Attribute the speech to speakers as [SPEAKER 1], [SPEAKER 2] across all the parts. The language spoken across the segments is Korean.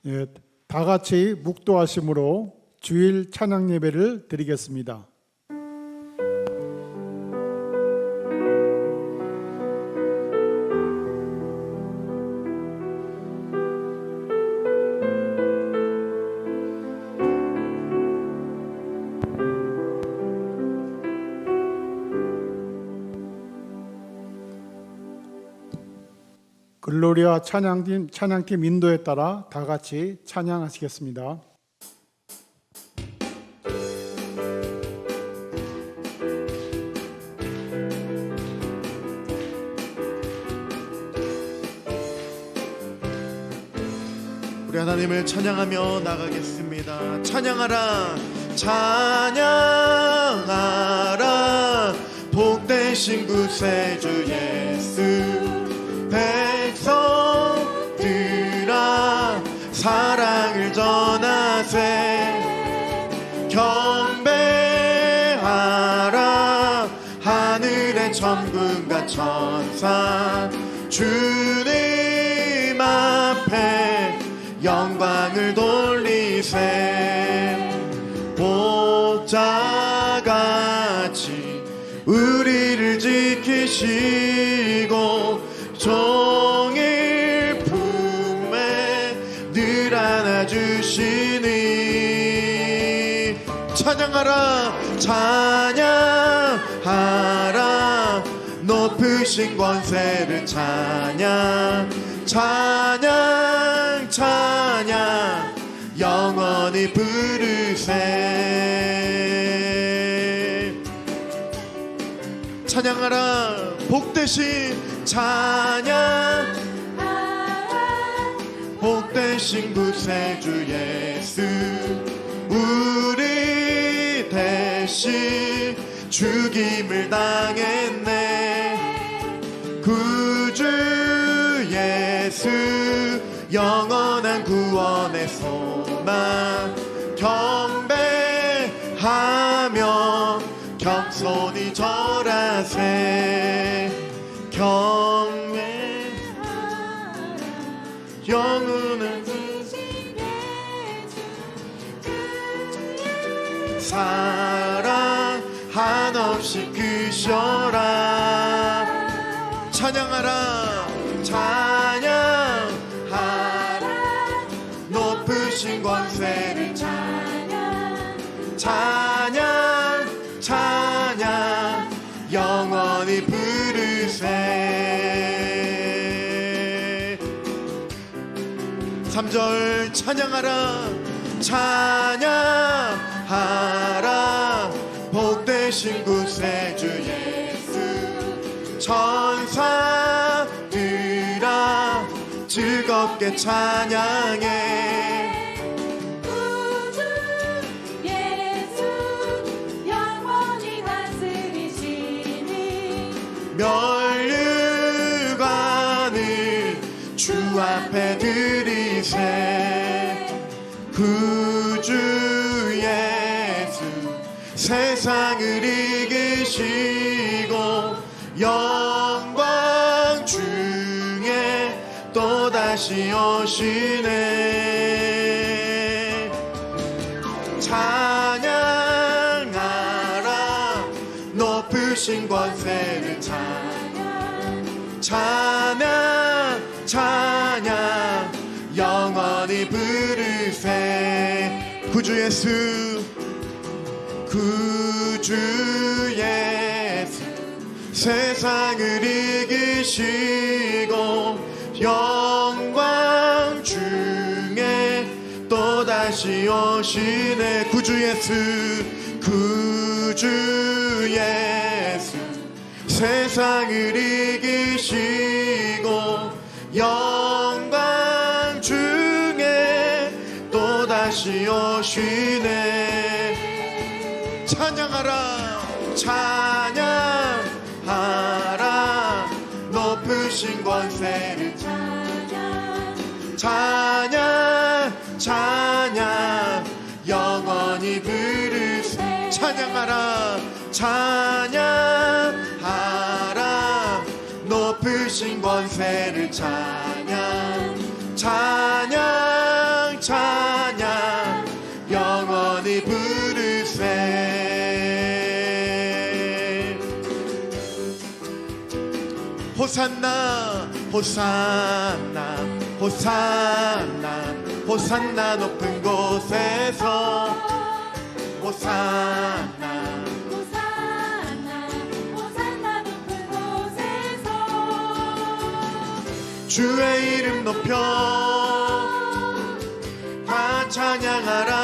[SPEAKER 1] 예, 다 같이 묵도하심으로 주일 찬양 예배를 드리겠습니다. 글로리아 찬양팀 인도에 따라 다 같이 찬양하시겠습니다.
[SPEAKER 2] 우리 하나님을 찬양하며 나가겠습니다. 찬양하라, 찬양하라, 복되신 구세주 예수. 백성들아 사랑을 전하세. 경배하라 하늘의 천군과 천사. 주님 앞에 영광을 돌리세. 복자같이 우리를 지키시고 종일 품에 늘 안아주시니. 찬양하라, 찬양하라, 높으신 권세를 찬양. 찬양, 찬양, 영원히 부르세. 찬양하라, 복되신 찬양, 복되신 구세주 예수. 우리 대신 죽임을 당했네. 구주 예수, 영원한 구원의 소망. 경배하며 겸손히 절하세. 경배 영혼을 사랑 한없이 크셔라. 찬양하라, 찬양하라, 높으신 권세를 찬양. 찬양, 찬양, 영원히 부르세. 3절 찬양하라, 찬양하라, 복되신 구세주 예수. 천사들아 즐겁게 찬양해.
[SPEAKER 3] 구주 예수, 영원히 다스리시니.
[SPEAKER 2] 면류관을 주 앞에 드리세. 구주 예수, 세상을 이기시고 영광 중에 또다시 오시네. 찬양하라, 높으신 권세를 찬양. 찬양, 찬양, 영원히 부르세. 구주 예수, 구주 예수, 세상을 이기시고 영광 중에 또다시 오시네. 구주 예수, 구주 예수, 세상을 이기시고 영광 중에 또다시 오시네. 찬양하라, 찬양하라, 높으신 권세를 찬양. 찬양, 찬양, 영원히 부르세. 찬양하라, 찬양하라, 높으신 권세를 찬양. 찬양, 호산나 호산나 호산나 호산나 높은 곳에서 호산나
[SPEAKER 3] 호산나 호산나 높은 곳에서
[SPEAKER 2] 주의 이름 높여 다 찬양하라.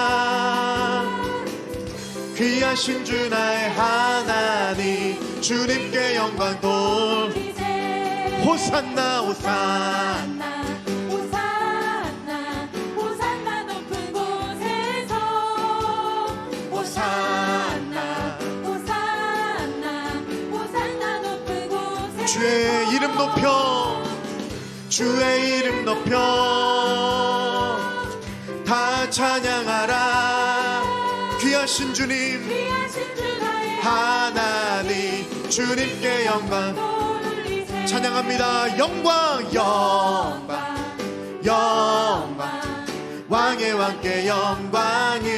[SPEAKER 2] 귀하신 주 나의 하나님 주님께 영광 돌 호산나 호산나
[SPEAKER 3] 호산나 호산나 높은 곳에서
[SPEAKER 2] 호산나
[SPEAKER 3] 호산나 호산나 높은 곳에서
[SPEAKER 2] 주의 이름 높여 주의 이름 높여 다 찬양하라. 귀하신 주님
[SPEAKER 3] 귀하신 주 나의
[SPEAKER 2] 하나님 주님께 영광
[SPEAKER 3] 돌리세
[SPEAKER 2] 찬양합니다. 영광 영광 영광 왕의 왕께 영광이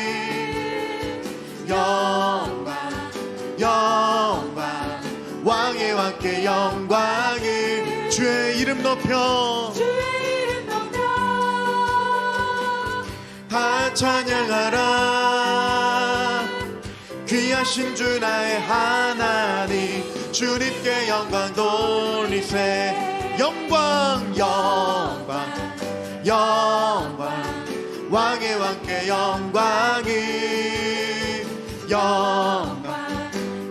[SPEAKER 2] 영광 영광 왕의 왕께 영광이 주의 이름 높여
[SPEAKER 3] 주의 이름 높여
[SPEAKER 2] 다 찬양하라. 귀하신 주 나의 하나님 주님께 영광 돌리세 영광 영광 영광 왕의 왕께 영광이 영광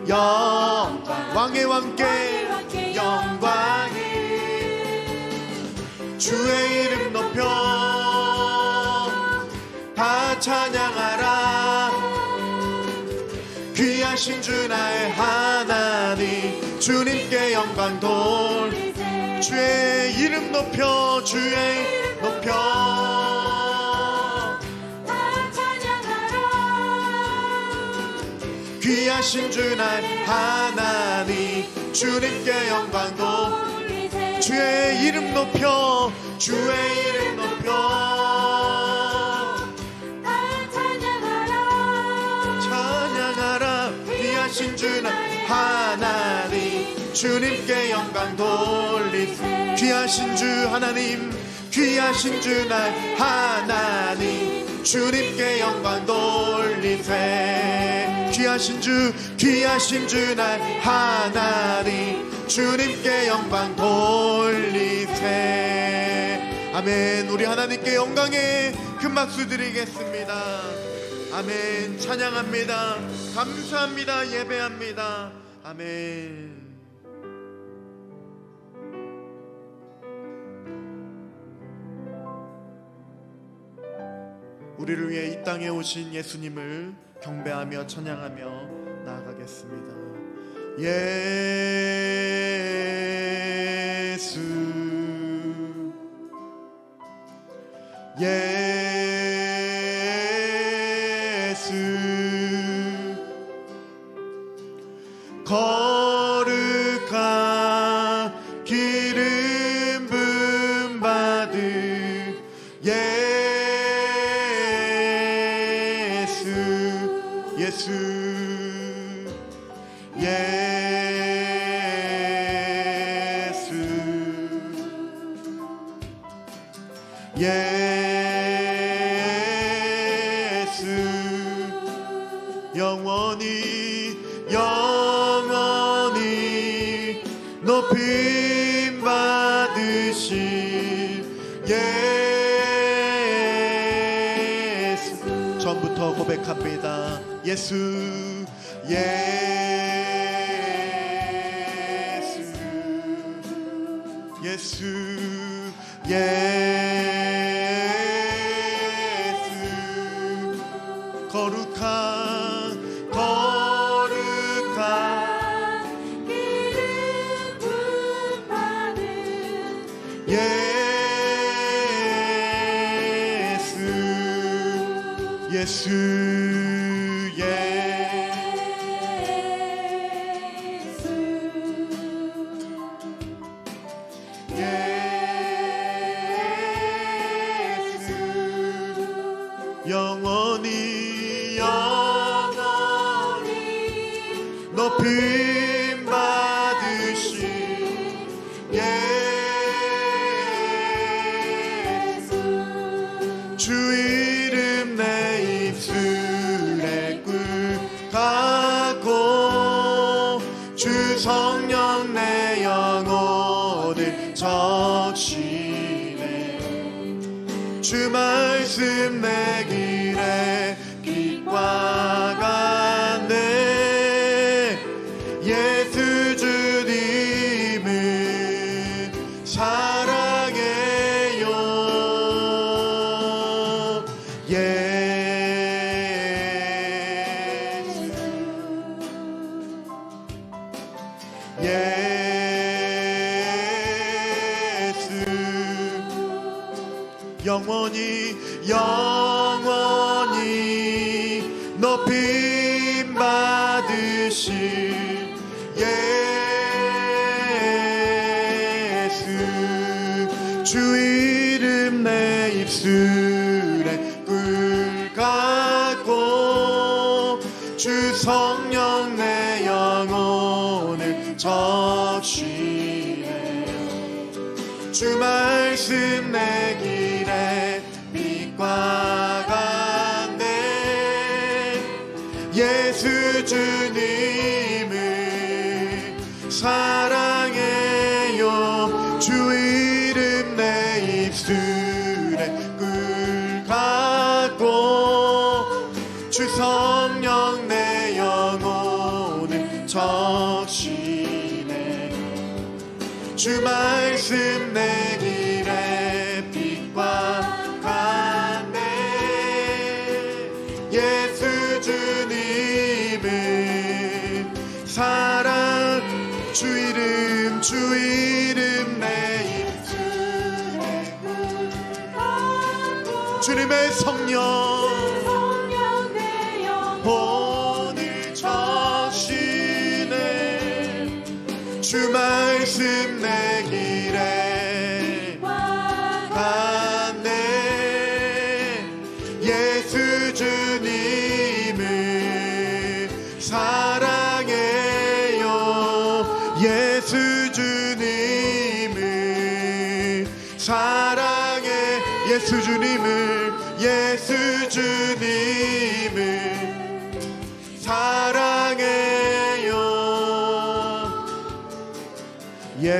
[SPEAKER 2] 영광 왕의 왕께 영광이 주의 이름 높여 다 찬양하라. 귀하신 주 나의 하나님 주님께 영광 돌 주의 이름 높여 주의 이름 높여
[SPEAKER 3] 다 찬양하라.
[SPEAKER 2] 귀하신 주 나의 하나님 주님께 영광 돌 주의 이름 높여 주의 이름 높여
[SPEAKER 3] 다 찬양하라.
[SPEAKER 2] 찬양하라. 귀하신 주 나의 하나님 주님께 영광 돌리세 귀하신 주 하나님 귀하신 주 나의 하나님 주님께 영광 돌리세 귀하신 주 나의 하나님 주님께 영광 돌리세 아멘. 우리 하나님께 영광의 큰 박수 드리겠습니다. 아멘. 찬양합니다. 감사합니다. 예배합니다. 아멘. 우리를 위해 이 땅에 오신 예수님을 경배하며 찬양하며 나아가겠습니다. 예수 예수 거룩한 기름 부음 받은 예수 예수 영원히 영원히 높임 받으신 예수 전부터 고백합니다. 예수 예수 거룩한
[SPEAKER 3] 기름 부음 받은
[SPEAKER 2] 예수 영원히 영원히 높임 받으신 예수 주 이름 내 입술에 꿀같고 주 성령 내 영혼을 적시네 주 말씀 내 길에 빛과 같네 예수 주님을 사랑해요 예수 영원히 높임 받으실 예수 주 이름 내 입술에 꿀같고 주 성령 내 영혼을 적시네 주 말씀 내 길에 빛과 같네 예수 주님을 사랑해요 주 이름 내 입술에 꿀같고 주 성령 내 영혼을 적시네 주 말씀 내 길에 빛과 같네 예수 주님을 사랑 주 이름 내 입술에 주님의 성령
[SPEAKER 3] 성령 내
[SPEAKER 2] 오늘 적시네 주 말씀 내 길에 갔네 예수 주님을 사랑해요 예수 주님을 사랑해 예수 주님을 사랑해요 예수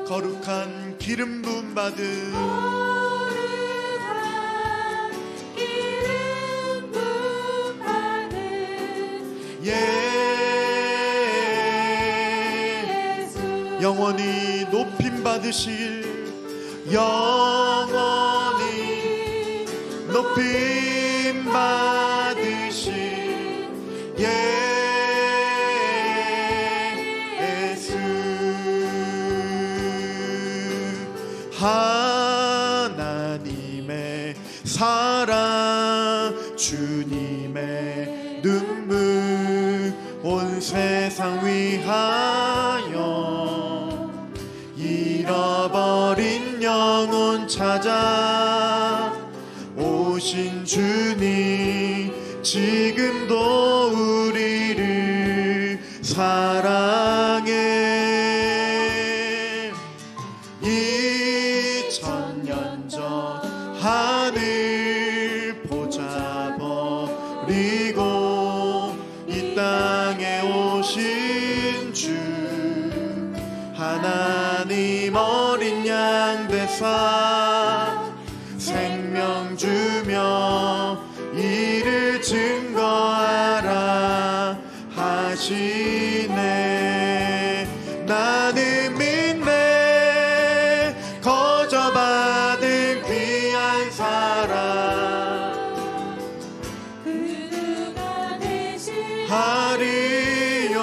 [SPEAKER 2] 거룩한 기름 부음 받은
[SPEAKER 3] 거룩한 기름 부음 받은 예수
[SPEAKER 2] 영원히 높임 받으실 영원히 높임 받으실 예수 하나님의 사랑 주님의 눈물 온 세상 위하여 잃어버린 영혼 찾아 오신 주님 지금도 우리를 사랑해 2000년 전 하늘 보좌 버리고 이 땅에 오신 주 하나님 어린 양 되사 생명 주며 이를 증거하라 하시네 나는 믿네 거저받은 귀한 사랑
[SPEAKER 3] 그 누가 되실
[SPEAKER 2] 하리요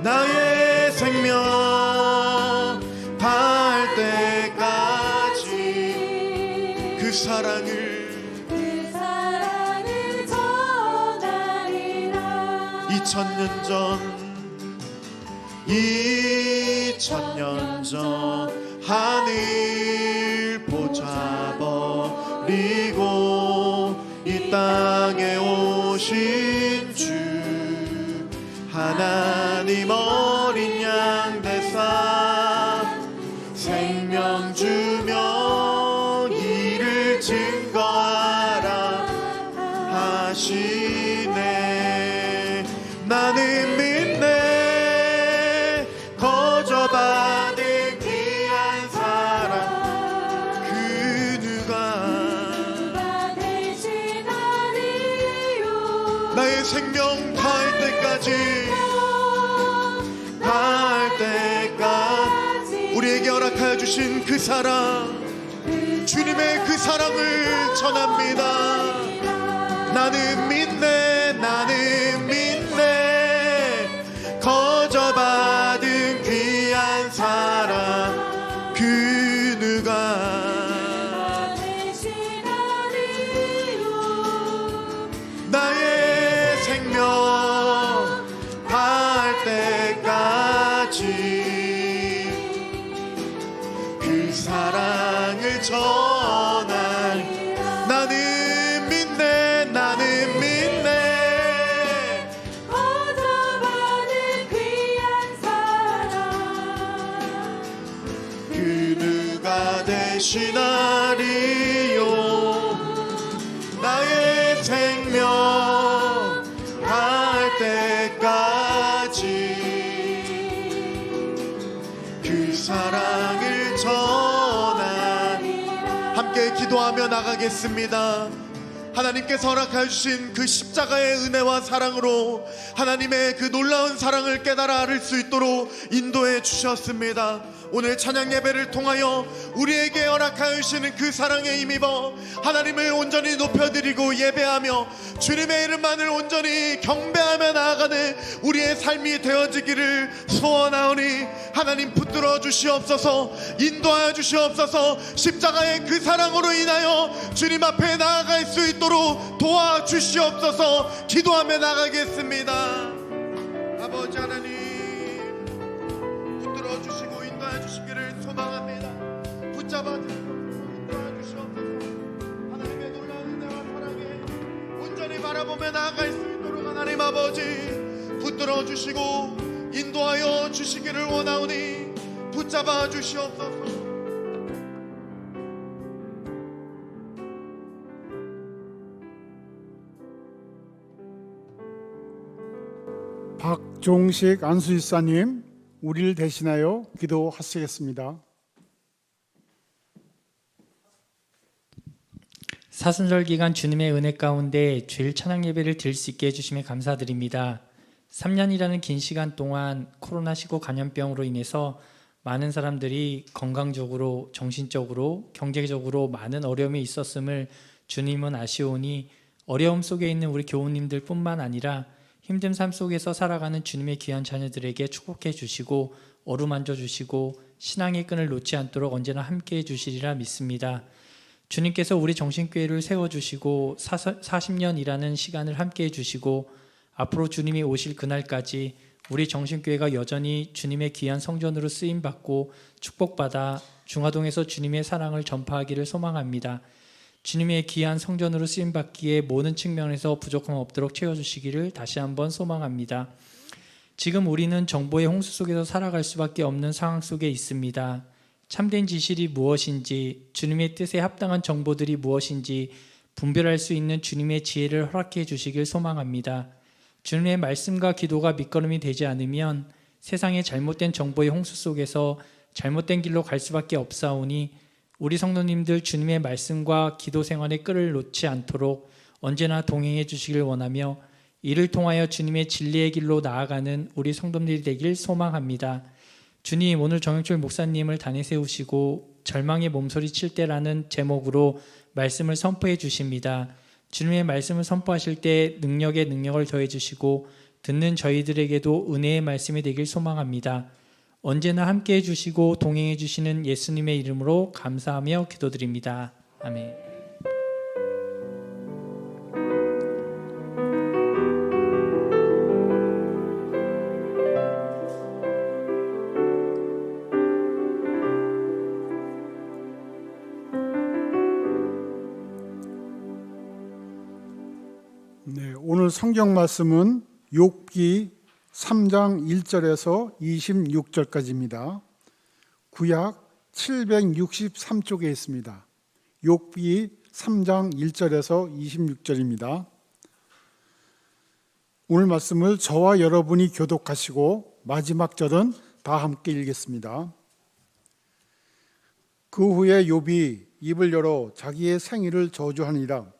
[SPEAKER 2] 나의 생명 다할 때까지 그 사랑을
[SPEAKER 3] 그 사랑을 전하리라
[SPEAKER 2] 2000년 전 하늘 보좌 버리고 이 땅에 오 오신 주 하나님 어린 양 되사 생명 주며 이를 증거하라 하시네. 나는 믿네 거저받은 귀한 사랑 그 누가
[SPEAKER 3] 대신하리요.
[SPEAKER 2] 나의 생명 다할 때까지 우리에게 허락하여 주신 그 사랑, 주님의 그 사랑을 전합니다. 나는 믿네 거저받은 귀한 사랑 그 누가 나의 생명 다할 때까지 그 사랑을 전할. 나는 믿네
[SPEAKER 3] 거저받은 귀한 사랑
[SPEAKER 2] 그 누가 대신하리요. 나의 생명 할 때까지 그 사랑을 전하리. 함께 기도하며 나가겠습니다. 하나님께서 허락하여 주신 그 십자가의 은혜와 사랑으로 하나님의 그 놀라운 사랑을 깨달아 알 수 있도록 인도해 주셨습니다. 오늘 찬양 예배를 통하여 우리에게 허락하여 주시는 그 사랑에 힘입어 하나님을 온전히 높여드리고 예배하며 주님의 이름만을 온전히 경배하며 나아가는 우리의 삶이 되어지기를 소원하오니 하나님 붙들어 주시옵소서, 인도하여 주시옵소서. 십자가의 그 사랑으로 인하여 주님 앞에 나아갈 수 있도록 도와주시옵소서. 기도하며 나가겠습니다. 아버지 하나님 붙들어 주시고 인도해 주시기를 소망합니다. 붙잡아 인도해 주시옵소서. 하나님의 놀라운 은혜와 사랑에 온전히 바라보며 나아갈 수 있도록 하나님 아버지 붙들어 주시고 인도하여 주시기를 원하오니 붙잡아 주시옵소서.
[SPEAKER 1] 박종식 안수집사님, 우리를 대신하여 기도하시겠습니다.
[SPEAKER 4] 사순절 기간 주님의 은혜 가운데 주일 찬양 예배를 드릴 수 있게 해주심에 감사드립니다. 3년이라는 긴 시간 동안 코로나19 감염병으로 인해서 많은 사람들이 건강적으로, 정신적으로, 경제적으로 많은 어려움이 있었음을 주님은 아시오니 어려움 속에 있는 우리 교우님들 뿐만 아니라 힘든 삶 속에서 살아가는 주님의 귀한 자녀들에게 축복해 주시고 어루만져 주시고 신앙의 끈을 놓지 않도록 언제나 함께해 주시리라 믿습니다. 주님께서 우리 정신교회를 세워주시고 40년이라는 시간을 함께해 주시고 앞으로 주님이 오실 그날까지 우리 정신교회가 여전히 주님의 귀한 성전으로 쓰임받고 축복받아 중화동에서 주님의 사랑을 전파하기를 소망합니다. 주님의 귀한 성전으로 쓰임받기에 모든 측면에서 부족함 없도록 채워주시기를 다시 한번 소망합니다. 지금 우리는 정보의 홍수 속에서 살아갈 수밖에 없는 상황 속에 있습니다. 참된 지식이 무엇인지, 주님의 뜻에 합당한 정보들이 무엇인지 분별할 수 있는 주님의 지혜를 허락해 주시길 소망합니다. 주님의 말씀과 기도가 밑거름이 되지 않으면 세상의 잘못된 정보의 홍수 속에서 잘못된 길로 갈 수밖에 없사오니 우리 성도님들 주님의 말씀과 기도 생활에 끈을 놓지 않도록 언제나 동행해 주시길 원하며 이를 통하여 주님의 진리의 길로 나아가는 우리 성도님들이 되길 소망합니다. 주님, 오늘 정영철 목사님을 단에 세우시고 절망의 몸소리 칠 때라는 제목으로 말씀을 선포해 주십니다. 주님의 말씀을 선포하실 때 능력에 능력을 더해 주시고 듣는 저희들에게도 은혜의 말씀이 되길 소망합니다. 언제나 함께해 주시고 동행해 주시는 예수님의 이름으로 감사하며 기도드립니다. 아멘.
[SPEAKER 1] 네, 오늘 성경 말씀은 욥기 3장 1절에서 26절까지입니다. 구약 763쪽에 있습니다. 욥기 3장 1절에서 26절입니다. 오늘 말씀을 저와 여러분이 교독하시고 마지막 절은 다 함께 읽겠습니다. 그 후에 욥이 입을 열어 자기의 생일을 저주하니라.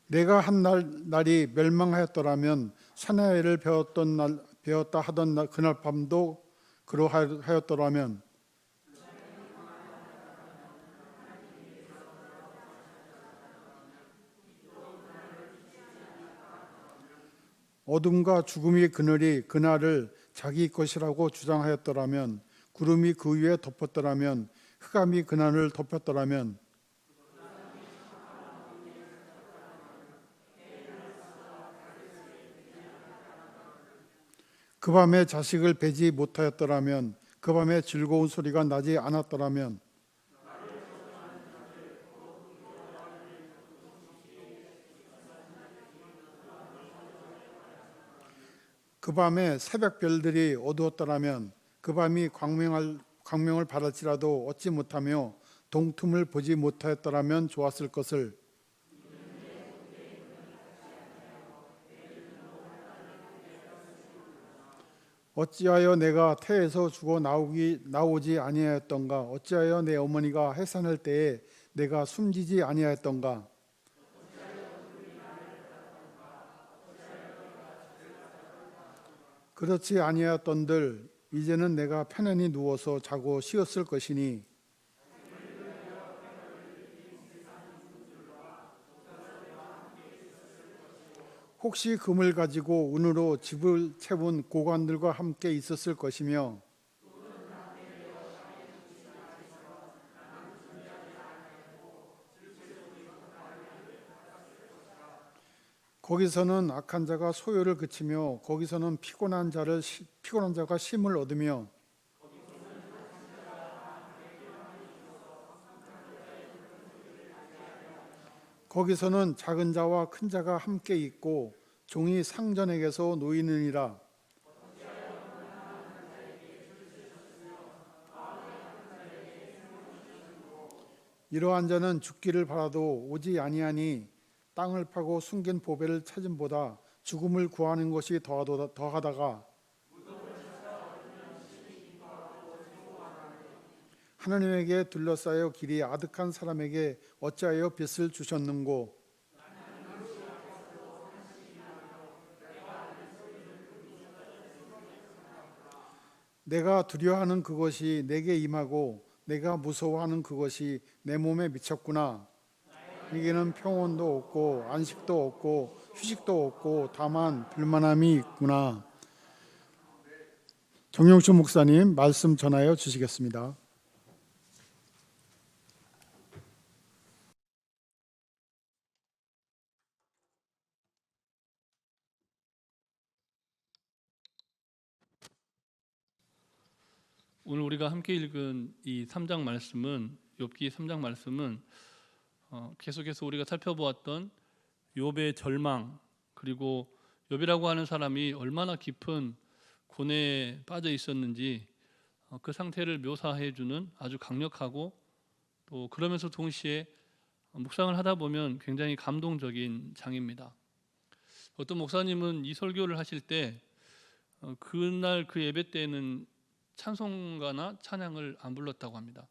[SPEAKER 1] 내가 한 날이 멸망하였더라면 사나이를 배웠다 하던 그날 밤도 그러하였더라면 어둠과 죽음의 그늘이 그날을 자기 것이라고 주장하였더라면 구름이 그 위에 덮었더라면 흑암이 그날을 덮였더라면 그 밤에 자식을 베지 못하였더라면 그 밤에 즐거운 소리가 나지 않았더라면 그 밤에 새벽별들이 어두웠더라면 그 밤이 광명을 받을지라도 얻지 못하며 동틈을 보지 못하였더라면 좋았을 것을. 어찌하여 내가 태에서 죽어 나오지 아니하였던가. 어찌하여 내 어머니가 해산할 때에 내가 숨지지 아니하였던가. 그렇지 아니하였던들 이제는 내가 편안히 누워서 자고 쉬었을 것이니 혹시 금을 가지고 은으로 집을 채운 고관들과 함께 있었을 것이며 거기서는 악한 자가 소요를 그치며 거기서는 피곤한 자가 쉼을 얻으며 거기서는 작은 자와 큰 자가 함께 있고 종이 상전에게서 놓이느니라. 이러한 자는 죽기를 바라도 오지 아니하니 땅을 파고 숨긴 보배를 찾음보다 죽음을 구하는 것이 더하다가 하나님에게 둘러싸여 길이 아득한 사람에게 어찌하여 빛을 주셨는고. 내가 두려워하는 그것이 내게 임하고 내가 무서워하는 그것이 내 몸에 미쳤구나. 내게는 평온도 없고 안식도 없고 휴식도 없고 다만 불만함이 있구나. 정영수 목사님 말씀 전하여 주시겠습니다.
[SPEAKER 5] 오늘 우리가 함께 읽은 이 3장 말씀은 욥기 3장 말씀은 계속해서 우리가 살펴보았던 욥의 절망, 그리고 욥이라고 하는 사람이 얼마나 깊은 고뇌에 빠져 있었는지 그 상태를 묘사해 주는 아주 강력하고 또 그러면서 동시에 묵상을 하다 보면 굉장히 감동적인 장입니다. 어떤 목사님은 이 설교를 하실 때 그날 그 예배 때는 찬송가나 찬양을 안 불렀다고 합니다.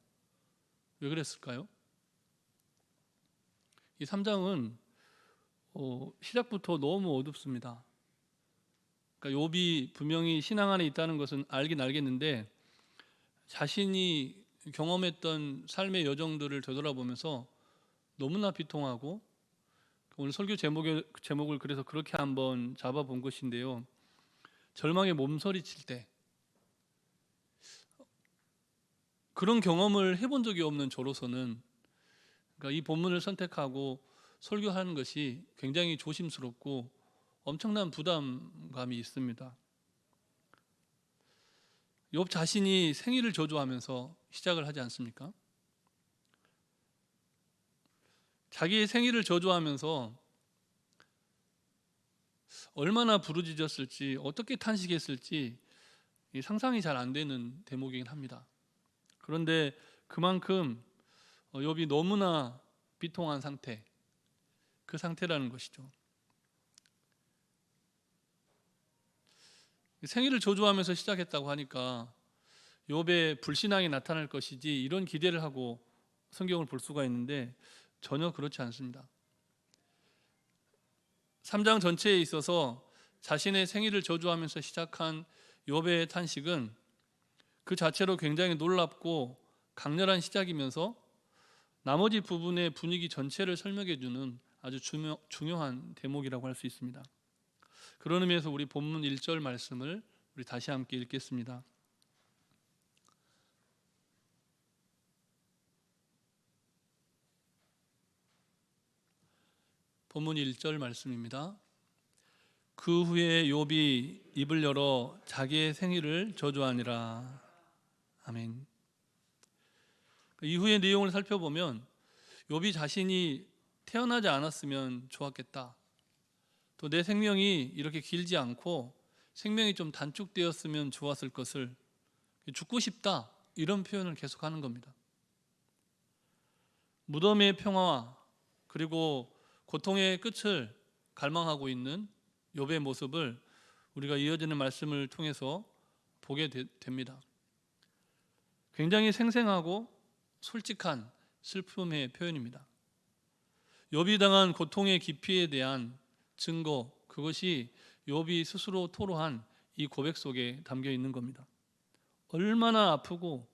[SPEAKER 5] 왜 그랬을까요? 이 3장은 시작부터 너무 어둡습니다. 그러니까 욥이 분명히 신앙 안에 있다는 것은 알긴 알겠는데 자신이 경험했던 삶의 여정들을 되돌아보면서 너무나 비통하고, 오늘 설교 제목을 그래서 그렇게 한번 잡아본 것인데요. 절망에 몸서리칠 때, 그런 경험을 해본 적이 없는 저로서는 그러니까 이 본문을 선택하고 설교하는 것이 굉장히 조심스럽고 엄청난 부담감이 있습니다. 욥 자신이 생일을 저주하면서 시작을 하지 않습니까? 자기의 생일을 저주하면서 얼마나 부르짖었을지, 어떻게 탄식했을지 상상이 잘 안 되는 대목이긴 합니다. 그런데 그만큼 욥이 너무나 비통한 상태, 그 상태라는 것이죠. 생일을 저주하면서 시작했다고 하니까 욥의 불신앙이 나타날 것이지 이런 기대를 하고 성경을 볼 수가 있는데 전혀 그렇지 않습니다. 3장 전체에 있어서 자신의 생일을 저주하면서 시작한 욥의 탄식은 그 자체로 굉장히 놀랍고 강렬한 시작이면서 나머지 부분의 분위기 전체를 설명해 주는 아주 중요한 대목이라고 할 수 있습니다. 그런 의미에서 우리 본문 1절 말씀을 우리 다시 함께 읽겠습니다. 본문 1절 말씀입니다. 그 후에 욥이 입을 열어 자기의 생일을 저주하니라. 아멘. 이후의 내용을 살펴보면 욥이 자신이 태어나지 않았으면 좋았겠다. 또 내 생명이 이렇게 길지 않고 생명이 좀 단축되었으면 좋았을 것을, 죽고 싶다, 이런 표현을 계속하는 겁니다. 무덤의 평화와 그리고 고통의 끝을 갈망하고 있는 욥의 모습을 우리가 이어지는 말씀을 통해서 보게 됩니다. 굉장히 생생하고 솔직한 슬픔의 표현입니다. 욥이 당한 고통의 깊이에 대한 증거, 그것이 욥이 스스로 토로한 이 고백 속에 담겨 있는 겁니다. 얼마나 아프고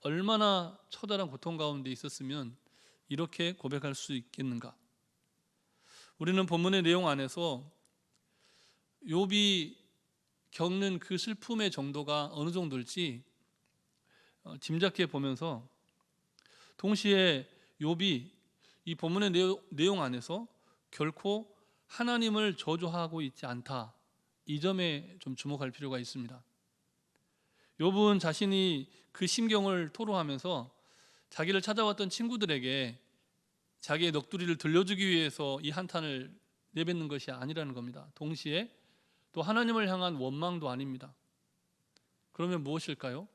[SPEAKER 5] 얼마나 처절한 고통 가운데 있었으면 이렇게 고백할 수 있겠는가? 우리는 본문의 내용 안에서 욥이 겪는 그 슬픔의 정도가 어느 정도일지 짐작해 보면서 동시에 욥이 이 본문의 내용 안에서 결코 하나님을 저주하고 있지 않다, 이 점에 좀 주목할 필요가 있습니다. 욥은 자신이 그 심경을 토로하면서 자기를 찾아왔던 친구들에게 자기의 넋두리를 들려주기 위해서 이 한탄을 내뱉는 것이 아니라는 겁니다. 동시에 또 하나님을 향한 원망도 아닙니다. 그러면 무엇일까요?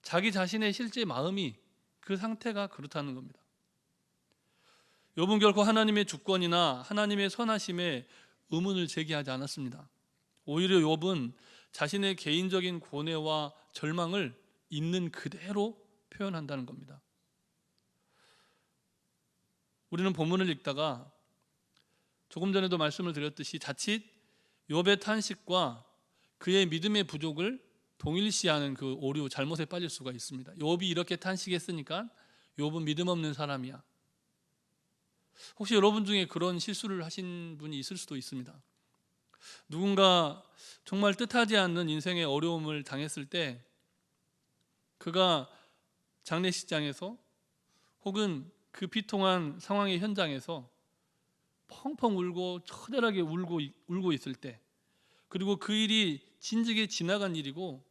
[SPEAKER 5] 자기 자신의 실제 마음이, 그 상태가 그렇다는 겁니다. 욥은 결코 하나님의 주권이나 하나님의 선하심에 의문을 제기하지 않았습니다. 오히려 욥은 자신의 개인적인 고뇌와 절망을 있는 그대로 표현한다는 겁니다. 우리는 본문을 읽다가 조금 전에도 말씀을 드렸듯이 자칫 욥의 탄식과 그의 믿음의 부족을 동일시하는 그 오류, 잘못에 빠질 수가 있습니다. 욥이 이렇게 탄식했으니까 욥은 믿음 없는 사람이야. 혹시 여러분 중에 그런 실수를 하신 분이 있을 수도 있습니다. 누군가 정말 뜻하지 않는 인생의 어려움을 당했을 때 그가 장례식장에서 혹은 그 비통한 상황의 현장에서 펑펑 울고 처절하게 울고 있을 때, 그리고 그 일이 진즉에 지나간 일이고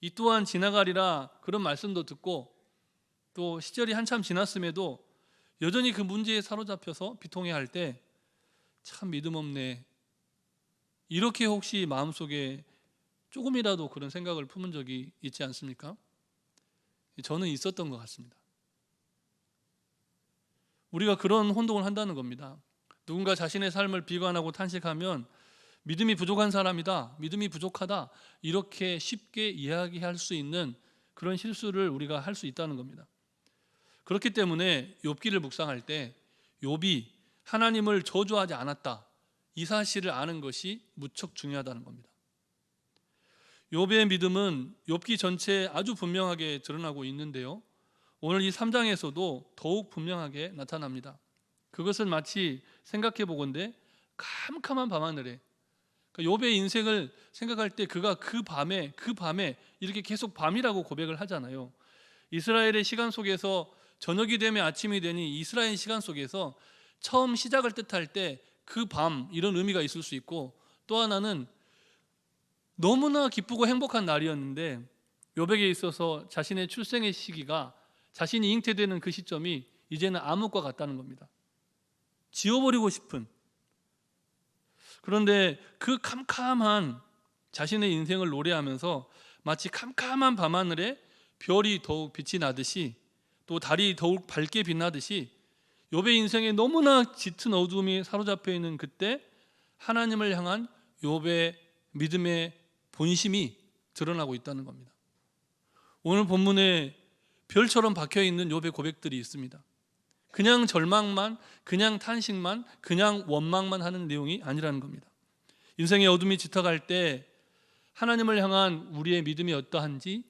[SPEAKER 5] 이 또한 지나가리라 그런 말씀도 듣고 또 시절이 한참 지났음에도 여전히 그 문제에 사로잡혀서 비통해할 때 참 믿음 없네, 이렇게 혹시 마음속에 조금이라도 그런 생각을 품은 적이 있지 않습니까? 저는 있었던 것 같습니다. 우리가 그런 혼동을 한다는 겁니다. 누군가 자신의 삶을 비관하고 탄식하면 믿음이 부족한 사람이다, 믿음이 부족하다, 이렇게 쉽게 이야기할 수 있는 그런 실수를 우리가 할 수 있다는 겁니다. 그렇기 때문에 욥기를 묵상할 때 욥이 하나님을 저주하지 않았다, 이 사실을 아는 것이 무척 중요하다는 겁니다. 욥의 믿음은 욥기 전체에 아주 분명하게 드러나고 있는데요, 오늘 이 3장에서도 더욱 분명하게 나타납니다. 그것은 마치 생각해 보건대 캄캄한 밤하늘에, 욥의 인생을 생각할 때 그가 그 밤에 이렇게 계속 밤이라고 고백을 하잖아요. 이스라엘의 시간 속에서 저녁이 되면 아침이 되니 이스라엘 시간 속에서 처음 시작을 뜻할 때 그 밤, 이런 의미가 있을 수 있고, 또 하나는 너무나 기쁘고 행복한 날이었는데 욥에게 있어서 자신의 출생의 시기가, 자신이 잉태되는 그 시점이 이제는 암흑과 같다는 겁니다. 지워버리고 싶은. 그런데 그 캄캄한 자신의 인생을 노래하면서 마치 캄캄한 밤하늘에 별이 더욱 빛이 나듯이 또 달이 더욱 밝게 빛나듯이 욥의 인생에 너무나 짙은 어두움이 사로잡혀 있는 그때 하나님을 향한 욥의 믿음의 본심이 드러나고 있다는 겁니다. 오늘 본문에 별처럼 박혀있는 욥의 고백들이 있습니다. 그냥 절망만, 그냥 탄식만, 그냥 원망만 하는 내용이 아니라는 겁니다. 인생의 어둠이 짙어갈 때 하나님을 향한 우리의 믿음이 어떠한지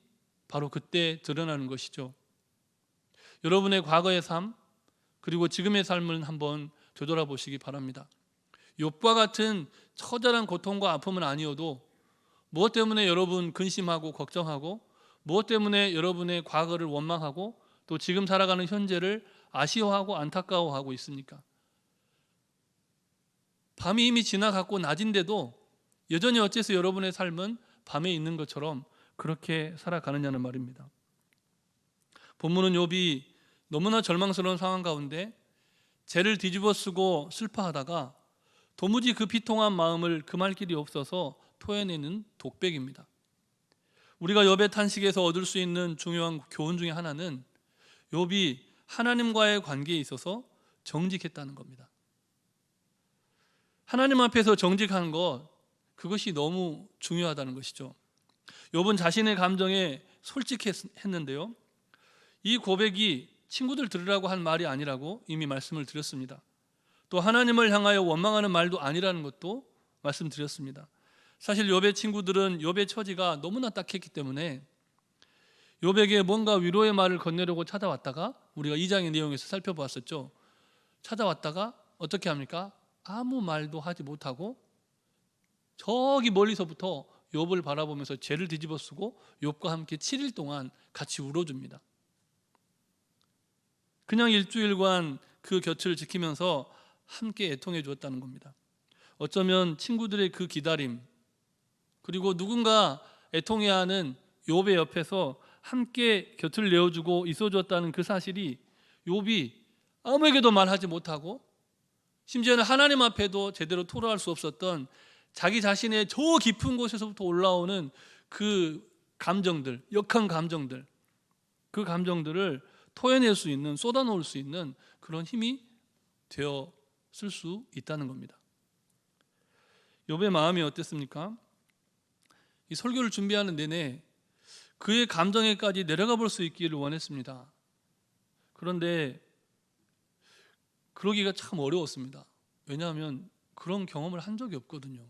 [SPEAKER 5] 바로 그때 드러나는 것이죠. 여러분의 과거의 삶 그리고 지금의 삶을 한번 되돌아보시기 바랍니다. 욥과 같은 처절한 고통과 아픔은 아니어도 무엇 때문에 여러분 근심하고 걱정하고 무엇 때문에 여러분의 과거를 원망하고 또 지금 살아가는 현재를 아쉬워하고 안타까워하고 있습니까? 밤이 이미 지나갔고 낮인데도 여전히 어째서 여러분의 삶은 밤에 있는 것처럼 그렇게 살아가느냐는 말입니다. 본문은 욥이 너무나 절망스러운 상황 가운데 죄를 뒤집어쓰고 슬퍼하다가 도무지 그 비통한 마음을 금할 길이 없어서 토해내는 독백입니다. 우리가 욥의 탄식에서 얻을 수 있는 중요한 교훈 중에 하나는 욥이 하나님과의 관계에 있어서 정직했다는 겁니다. 하나님 앞에서 정직한 것, 그것이 너무 중요하다는 것이죠. 욥은 자신의 감정에 솔직했는데요. 이 고백이 친구들 들으라고 한 말이 아니라고 이미 말씀을 드렸습니다. 또 하나님을 향하여 원망하는 말도 아니라는 것도 말씀드렸습니다. 사실 욥의 친구들은 욥의 처지가 너무나 딱했기 때문에 욥에게 뭔가 위로의 말을 건네려고 찾아왔다가 우리가 2장의 내용에서 살펴보았었죠. 찾아왔다가 어떻게 합니까? 아무 말도 하지 못하고 저기 멀리서부터 욥을 바라보면서 죄를 뒤집어쓰고 욥과 함께 7일 동안 같이 울어줍니다. 그냥 일주일간 그 곁을 지키면서 함께 애통해 주었다는 겁니다. 어쩌면 친구들의 그 기다림 그리고 누군가 애통해야 하는 욥의 옆에서 함께 곁을 내어주고 있어줬다는 그 사실이 욥이 아무에게도 말하지 못하고 심지어는 하나님 앞에도 제대로 토로할 수 없었던 자기 자신의 저 깊은 곳에서부터 올라오는 그 감정들, 역한 감정들, 그 감정들을 토해낼 수 있는, 쏟아놓을 수 있는 그런 힘이 되었을 수 있다는 겁니다. 욥의 마음이 어땠습니까? 이 설교를 준비하는 내내 그의 감정에까지 내려가 볼 수 있기를 원했습니다. 그런데 그러기가 참 어려웠습니다. 왜냐하면 그런 경험을 한 적이 없거든요.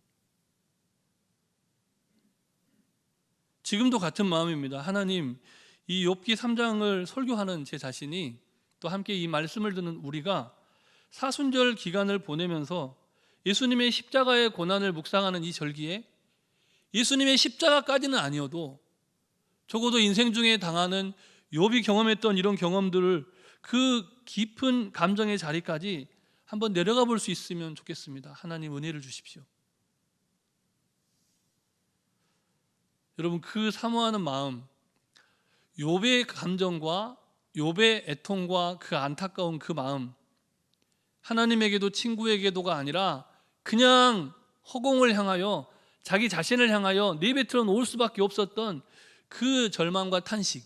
[SPEAKER 5] 지금도 같은 마음입니다. 하나님, 이 욥기 3장을 설교하는 제 자신이 또 함께 이 말씀을 듣는 우리가 사순절 기간을 보내면서 예수님의 십자가의 고난을 묵상하는 이 절기에 예수님의 십자가까지는 아니어도 적어도 인생 중에 당하는 욥이 경험했던 이런 경험들을 그 깊은 감정의 자리까지 한번 내려가 볼 수 있으면 좋겠습니다. 하나님 은혜를 주십시오. 여러분, 그 사모하는 마음, 욥의 감정과 욥의 애통과 그 안타까운 그 마음, 하나님에게도 친구에게도가 아니라 그냥 허공을 향하여 자기 자신을 향하여 내뱉어 놓을 수밖에 없었던 그 절망과 탄식,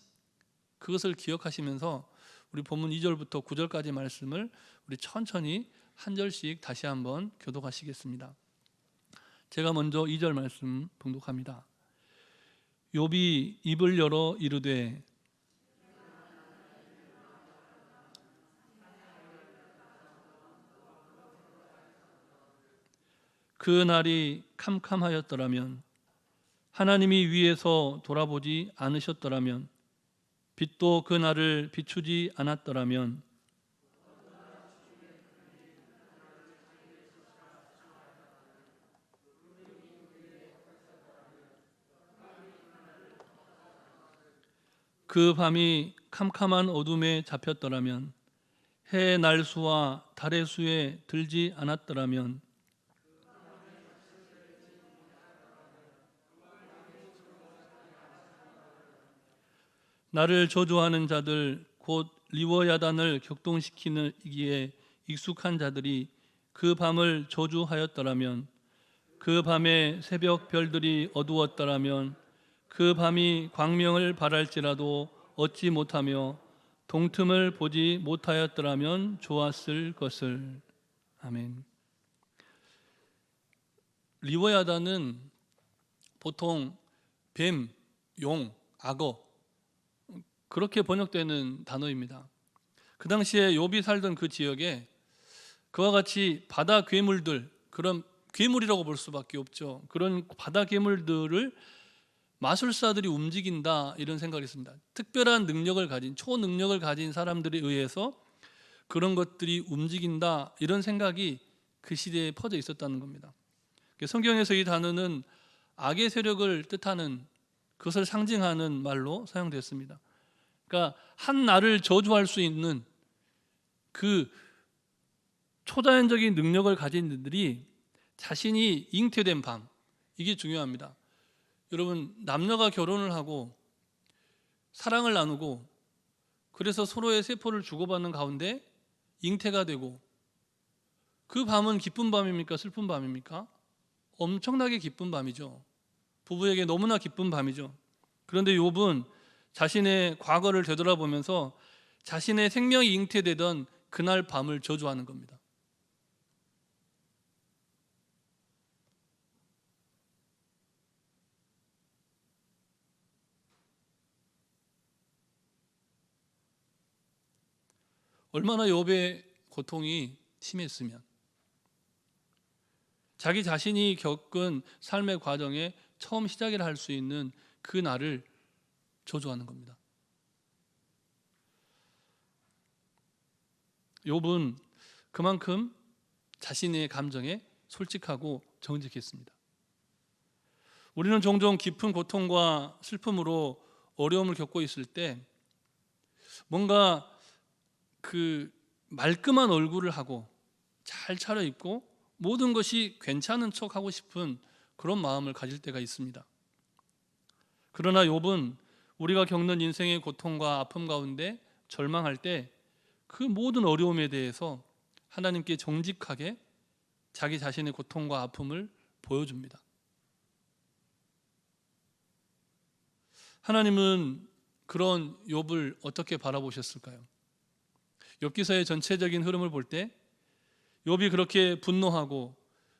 [SPEAKER 5] 그것을 기억하시면서 우리 본문 2절부터 9절까지 말씀을 우리 천천히 한 절씩 다시 한번 교독하시겠습니다. 제가 먼저 2절 말씀 봉독합니다. 욥이 입을 열어 이르되 그 날이 캄캄하였더라면 하나님이 위에서 돌아보지 않으셨더라면 빛도 그 날을 비추지 않았더라면 그 밤이 캄캄한 어둠에 잡혔더라면 해의 날수와 달의 수에 들지 않았더라면 나를 저주하는 자들 곧 리워야단을 격동시키기에 익숙한 자들이 그 밤을 저주하였더라면, 그 밤에 새벽 별들이 어두웠더라면, 그 밤이 광명을 발할지라도 얻지 못하며 동틈을 보지 못하였더라면 좋았을 것을. 아멘. 리워야단은 보통 뱀, 용, 악어 그렇게 번역되는 단어입니다. 그 당시에 욥이 살던 그 지역에 그와 같이 바다 괴물들, 그런 괴물이라고 볼 수밖에 없죠. 그런 바다 괴물들을 마술사들이 움직인다, 이런 생각이 있습니다. 특별한 능력을 가진, 초능력을 가진 사람들에 의해서 그런 것들이 움직인다, 이런 생각이 그 시대에 퍼져 있었다는 겁니다. 성경에서 이 단어는 악의 세력을 뜻하는, 그것을 상징하는 말로 사용됐습니다. 그러니까 한 나라를 저주할 수 있는 그 초자연적인 능력을 가진 이들이 자신이 잉태된 밤, 이게 중요합니다. 여러분, 남녀가 결혼을 하고 사랑을 나누고 그래서 서로의 세포를 주고받는 가운데 잉태가 되고, 그 밤은 기쁜 밤입니까? 슬픈 밤입니까? 엄청나게 기쁜 밤이죠. 부부에게 너무나 기쁜 밤이죠. 그런데 욥은 자신의 과거를 되돌아보면서 자신의 생명이 잉태되던 그날 밤을 저주하는 겁니다. 얼마나 욥의 고통이 심했으면, 자기 자신이 겪은 삶의 과정에 처음 시작이라 할 수 있는 그 날을 저주하는 겁니다. 욥은 그만큼 자신의 감정에 솔직하고 정직했습니다. 우리는 종종 깊은 고통과 슬픔으로 어려움을 겪고 있을 때 뭔가 그 말끔한 얼굴을 하고 잘 차려입고 모든 것이 괜찮은 척 하고 싶은 그런 마음을 가질 때가 있습니다. 그러나 욥은 우리가 겪는 인생의 고통과 아픔 가운데 절망할 때 그 모든 어려움에 대해서 하나님께 정직하게 자기 자신의 고통과 아픔을 보여줍니다. 하나님은 그런 욥을 어떻게 바라보셨을까요? 욥기서의 전체적인 흐름을 볼 때 욥이 그렇게 분노하고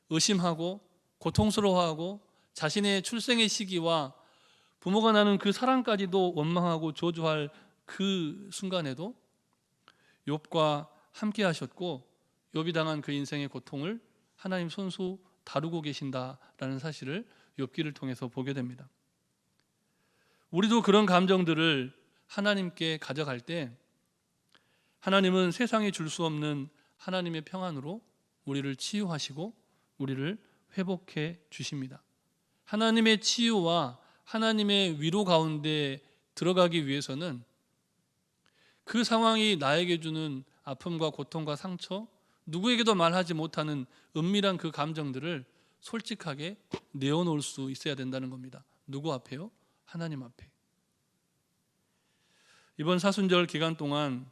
[SPEAKER 5] 의심하고 고통스러워하고 자신의 출생의 시기와 부모가 나눈 그 사랑까지도 원망하고 저주할 그 순간에도 욥과 함께 하셨고, 욥이 당한 그 인생의 고통을 하나님 손수 다루고 계신다라는 사실을 욥기를 통해서 보게 됩니다. 우리도 그런 감정들을 하나님께 가져갈 때 하나님은 세상이 줄 수 없는 하나님의 평안으로 우리를 치유하시고 우리를 회복해 주십니다. 하나님의 치유와 하나님의 위로 가운데 들어가기 위해서는 그 상황이 나에게 주는 아픔과 고통과 상처, 누구에게도 말하지 못하는 은밀한 그 감정들을 솔직하게 내어놓을 수 있어야 된다는 겁니다. 누구 앞에요? 하나님 앞에. 이번 사순절 기간 동안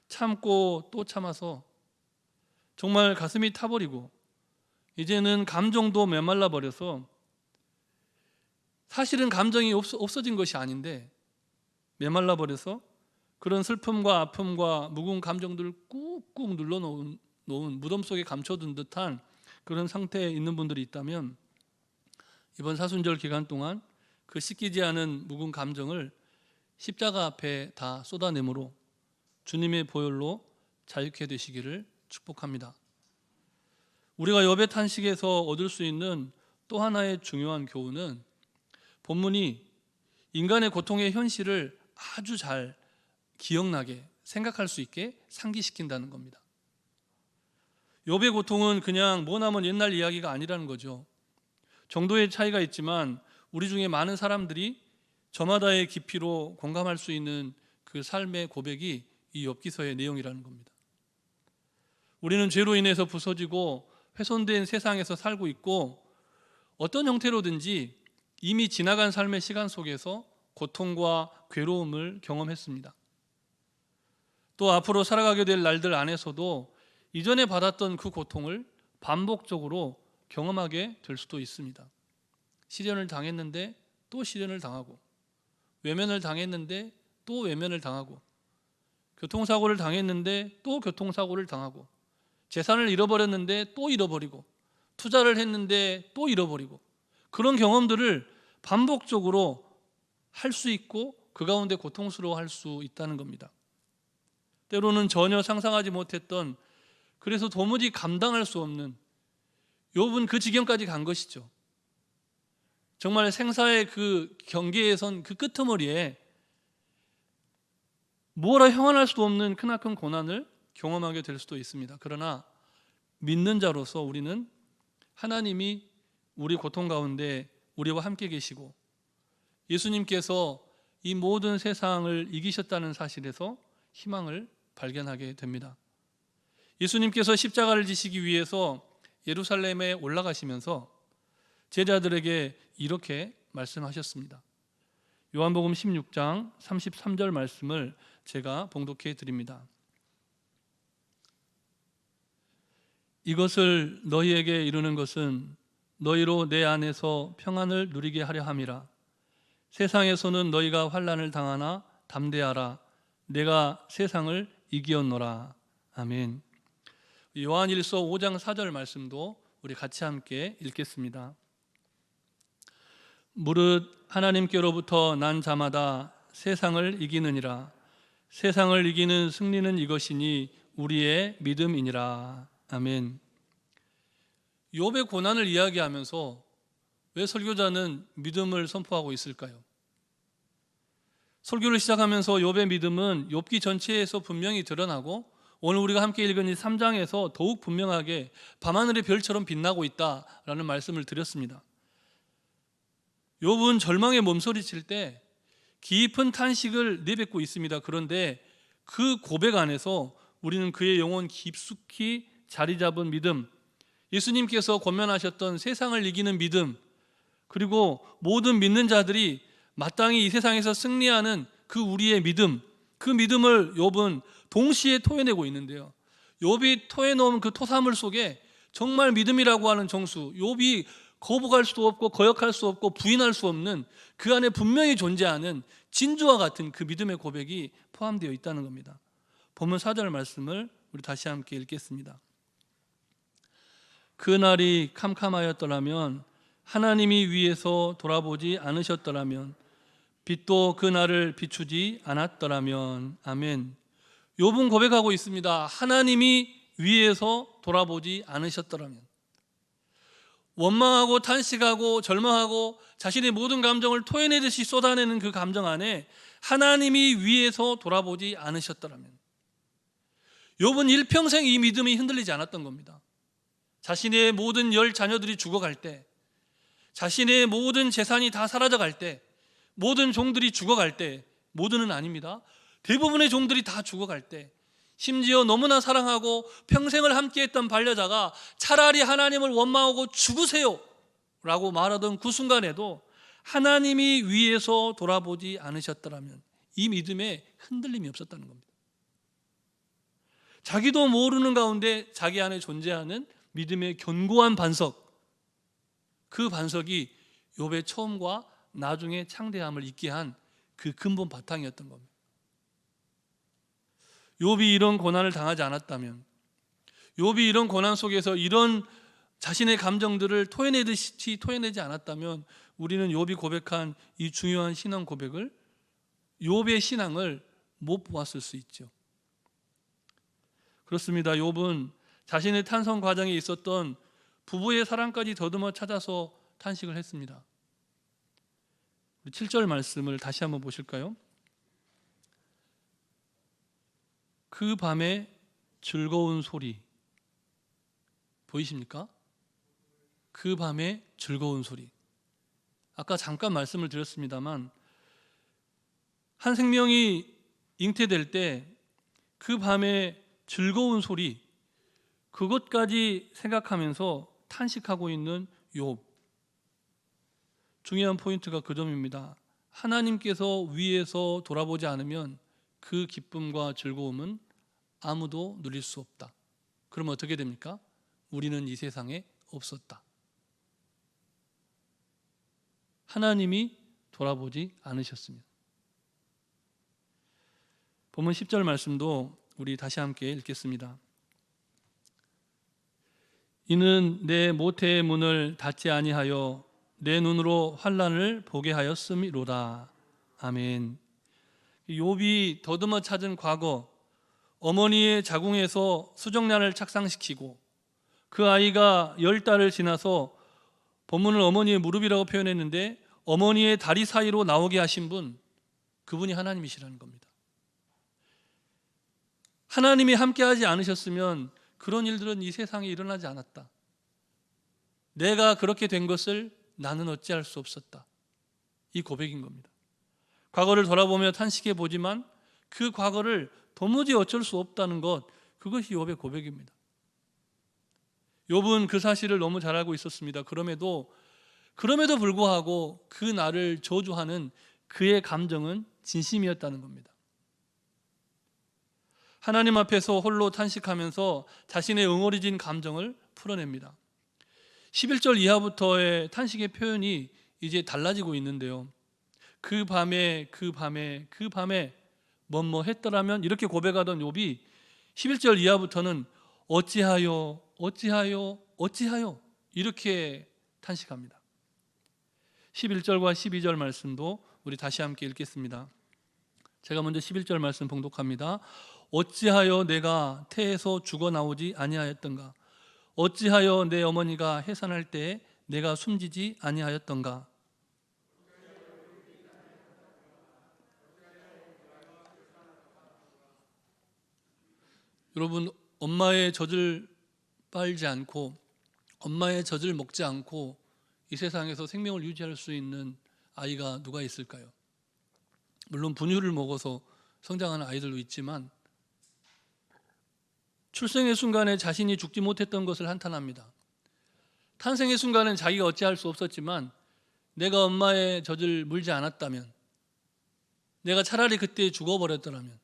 [SPEAKER 5] 참고 또 참아서 정말 가슴이 타버리고 이제는 감정도 메말라 버려서, 사실은 감정이 없어진 것이 아닌데 메말라 버려서 그런 슬픔과 아픔과 묵은 감정들을 꾹꾹 눌러놓은 무덤 속에 감춰둔 듯한 그런 상태에 있는 분들이 있다면, 이번 사순절 기간 동안 그 씻기지 않은 묵은 감정을 십자가 앞에 다 쏟아내므로 주님의 보혈로 자유케 되시기를 축복합니다. 우리가 욥의 탄식에서 얻을 수 있는 또 하나의 중요한 교훈은, 본문이 인간의 고통의 현실을 아주 잘 기억나게 생각할 수 있게 상기시킨다는 겁니다. 욥의 고통은 그냥 머나먼 옛날 이야기가 아니라는 거죠. 정도의 차이가 있지만 우리 중에 많은 사람들이 저마다의 깊이로 공감할 수 있는 그 삶의 고백이 이 욥기서의 내용이라는 겁니다. 우리는 죄로 인해서 부서지고 훼손된 세상에서 살고 있고, 어떤 형태로든지 이미 지나간 삶의 시간 속에서 고통과 괴로움을 경험했습니다. 또 앞으로 살아가게 될 날들 안에서도 이전에 받았던 그 고통을 반복적으로 경험하게 될 수도 있습니다. 시련을 당했는데 또 시련을 당하고, 외면을 당했는데 또 외면을 당하고, 교통사고를 당했는데 또 교통사고를 당하고, 재산을 잃어버렸는데 또 잃어버리고, 투자를 했는데 또 잃어버리고, 그런 경험들을 반복적으로 할 수 있고 그 가운데 고통스러워할 수 있다는 겁니다. 때로는 전혀 상상하지 못했던, 그래서 도무지 감당할 수 없는, 욥은 그 지경까지 간 것이죠. 정말 생사의 그 경계에 선 그 끄트머리에 뭐라 형언할 수도 없는 크나큰 고난을 경험하게 될 수도 있습니다. 그러나 믿는 자로서 우리는 하나님이 우리 고통 가운데 우리와 함께 계시고, 예수님께서 이 모든 세상을 이기셨다는 사실에서 희망을 발견하게 됩니다. 예수님께서 십자가를 지시기 위해서 예루살렘에 올라가시면서 제자들에게 이렇게 말씀하셨습니다. 요한복음 16장 33절 말씀을 제가 봉독해 드립니다. 이것을 너희에게 이루는 것은 너희로 내 안에서 평안을 누리게 하려 함이라. 세상에서는 너희가 환난을 당하나 담대하라. 내가 세상을 이기었노라. 아멘. 요한일서 5장 4절 말씀도 우리 같이 함께 읽겠습니다. 무릇 하나님께로부터 난 자마다 세상을 이기느니라. 세상을 이기는 승리는 이것이니 우리의 믿음이니라. 아멘. 욥의 고난을 이야기하면서 왜 설교자는 믿음을 선포하고 있을까요? 설교를 시작하면서 욥의 믿음은 욥기 전체에서 분명히 드러나고, 오늘 우리가 함께 읽은 이 3장에서 더욱 분명하게 밤하늘의 별처럼 빛나고 있다라는 말씀을 드렸습니다. 욥은 절망에 몸서리칠 때 깊은 탄식을 내뱉고 있습니다. 그런데 그 고백 안에서 우리는 그의 영혼 깊숙이 자리 잡은 믿음, 예수님께서 권면하셨던 세상을 이기는 믿음, 그리고 모든 믿는 자들이 마땅히 이 세상에서 승리하는 그 우리의 믿음, 그 믿음을 욥은 동시에 토해내고 있는데요. 욥이 토해놓은 그 토사물 속에 정말 믿음이라고 하는 정수, 욥이 거부할 수도 없고 거역할 수 없고 부인할 수 없는 그 안에 분명히 존재하는 진주와 같은 그 믿음의 고백이 포함되어 있다는 겁니다. 본문 4절 말씀을 우리 다시 함께 읽겠습니다. 그날이 캄캄하였더라면, 하나님이 위에서 돌아보지 않으셨더라면, 빛도 그날을 비추지 않았더라면. 아멘. 욥은 고백하고 있습니다. 하나님이 위에서 돌아보지 않으셨더라면. 원망하고 탄식하고 절망하고 자신의 모든 감정을 토해내듯이 쏟아내는 그 감정 안에 하나님이 위에서 돌아보지 않으셨더라면. 욥은 일평생 이 믿음이 흔들리지 않았던 겁니다. 자신의 모든 10 자녀들이 죽어갈 때, 자신의 모든 재산이 다 사라져갈 때, 모든 종들이 죽어갈 때, 모두는 아닙니다. 대부분의 종들이 다 죽어갈 때, 심지어 너무나 사랑하고 평생을 함께했던 반려자가 차라리 하나님을 원망하고 죽으세요 라고 말하던 그 순간에도 하나님이 위에서 돌아보지 않으셨더라면 이 믿음에 흔들림이 없었다는 겁니다. 자기도 모르는 가운데 자기 안에 존재하는 믿음의 견고한 반석, 그 반석이 욥의 처음과 나중에 창대함을 있게 한 그 근본 바탕이었던 겁니다. 욥이 이런 고난을 당하지 않았다면, 욥이 이런 고난 속에서 이런 자신의 감정들을 토해내듯이 토해내지 않았다면, 우리는 욥이 고백한 이 중요한 신앙 고백을, 욥의 신앙을 못 보았을 수 있죠. 그렇습니다. 욥은 자신의 탄성 과정에 있었던 부부의 사랑까지 더듬어 찾아서 탄식을 했습니다. 7절 말씀을 다시 한번 보실까요? 그 밤에 즐거운 소리, 보이십니까? 그 밤에 즐거운 소리. 아까 잠깐 말씀을 드렸습니다만, 한 생명이 잉태될 때 그 밤에 즐거운 소리, 그것까지 생각하면서 탄식하고 있는 욥. 중요한 포인트가 그 점입니다. 하나님께서 위에서 돌아보지 않으면 그 기쁨과 즐거움은 아무도 누릴 수 없다. 그러면 어떻게 됩니까? 우리는 이 세상에 없었다. 하나님이 돌아보지 않으셨습니다. 본문 10절 말씀도 우리 다시 함께 읽겠습니다. 이는 내 모태의 문을 닫지 아니하여 내 눈으로 환난을 보게 하였음이로다. 아멘. 욥이 더듬어 찾은 과거, 어머니의 자궁에서 수정란을 착상시키고 그 아이가 10달을 지나서 본문을 어머니의 무릎이라고 표현했는데 어머니의 다리 사이로 나오게 하신 분, 그분이 하나님이시라는 겁니다. 하나님이 함께하지 않으셨으면 그런 일들은 이 세상에 일어나지 않았다. 내가 그렇게 된 것을 나는 어찌할 수 없었다. 이 고백인 겁니다. 과거를 돌아보며 탄식해 보지만 그 과거를 도무지 어쩔 수 없다는 것, 그것이 욥의 고백입니다. 욥은 그 사실을 너무 잘 알고 있었습니다. 그럼에도 불구하고 그 나를 저주하는 그의 감정은 진심이었다는 겁니다. 하나님 앞에서 홀로 탄식하면서 자신의 응어리진 감정을 풀어냅니다. 11절 이하부터의 탄식의 표현이 이제 달라지고 있는데요. 그 밤에 뭐뭐 했더라면 이렇게 고백하던 욥이 11절 이하부터는 어찌하여 이렇게 탄식합니다. 11절과 12절 말씀도 우리 다시 함께 읽겠습니다. 제가 먼저 11절 말씀 봉독합니다. 어찌하여 내가 태에서 죽어 나오지 아니하였던가? 어찌하여 내 어머니가 해산할 때에 내가 숨지지 아니하였던가? 여러분, 엄마의 젖을 빨지 않고 엄마의 젖을 먹지 않고 이 세상에서 생명을 유지할 수 있는 아이가 누가 있을까요? 물론 분유를 먹어서 성장하는 아이들도 있지만 출생의 순간에 자신이 죽지 못했던 것을 한탄합니다. 탄생의 순간은 자기가 어찌할 수 없었지만 내가 엄마의 젖을 물지 않았다면, 내가 차라리 그때 죽어버렸더라면,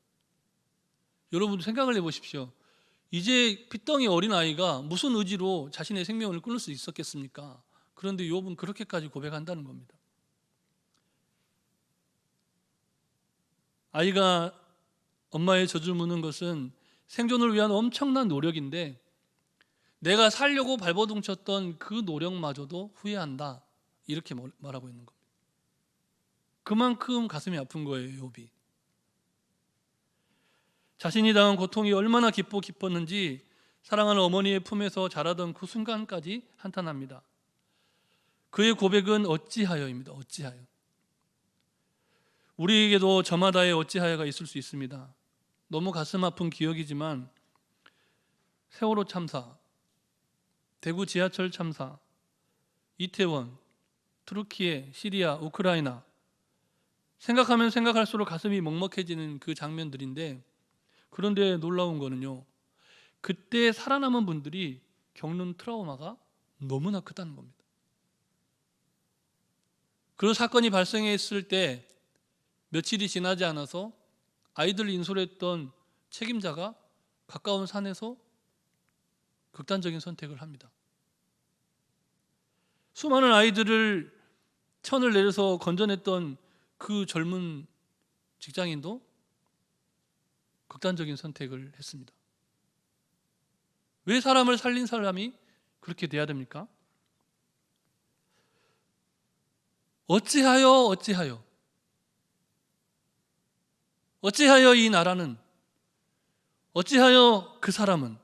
[SPEAKER 5] 여러분 생각을 해보십시오. 이제 핏덩이 어린 아이가 무슨 의지로 자신의 생명을 끊을 수 있었겠습니까? 그런데 욥은 그렇게까지 고백한다는 겁니다. 아이가 엄마의 젖을 무는 것은 생존을 위한 엄청난 노력인데 내가 살려고 발버둥쳤던 그 노력마저도 후회한다, 이렇게 말하고 있는 겁니다. 그만큼 가슴이 아픈 거예요, 욥이. 자신이 당한 고통이 얼마나 깊었는지 사랑하는 어머니의 품에서 자라던 그 순간까지 한탄합니다. 그의 고백은 어찌하여입니다. 어찌하여. 우리에게도 저마다의 어찌하여가 있을 수 있습니다. 너무 가슴 아픈 기억이지만 세월호 참사, 대구 지하철 참사, 이태원, 투르키예, 시리아, 우크라이나, 생각하면 생각할수록 가슴이 먹먹해지는 그 장면들인데, 그런데 놀라운 거는요, 그때 살아남은 분들이 겪는 트라우마가 너무나 크다는 겁니다. 그 사건이 발생했을 때 며칠이 지나지 않아서 아이들을 인솔했던 책임자가 가까운 산에서 극단적인 선택을 합니다. 수많은 아이들을 천을 내려서 건져냈던 그 젊은 직장인도 극단적인 선택을 했습니다. 왜 사람을 살린 사람이 그렇게 돼야 됩니까? 어찌하여 이 나라는, 어찌하여 그 사람은,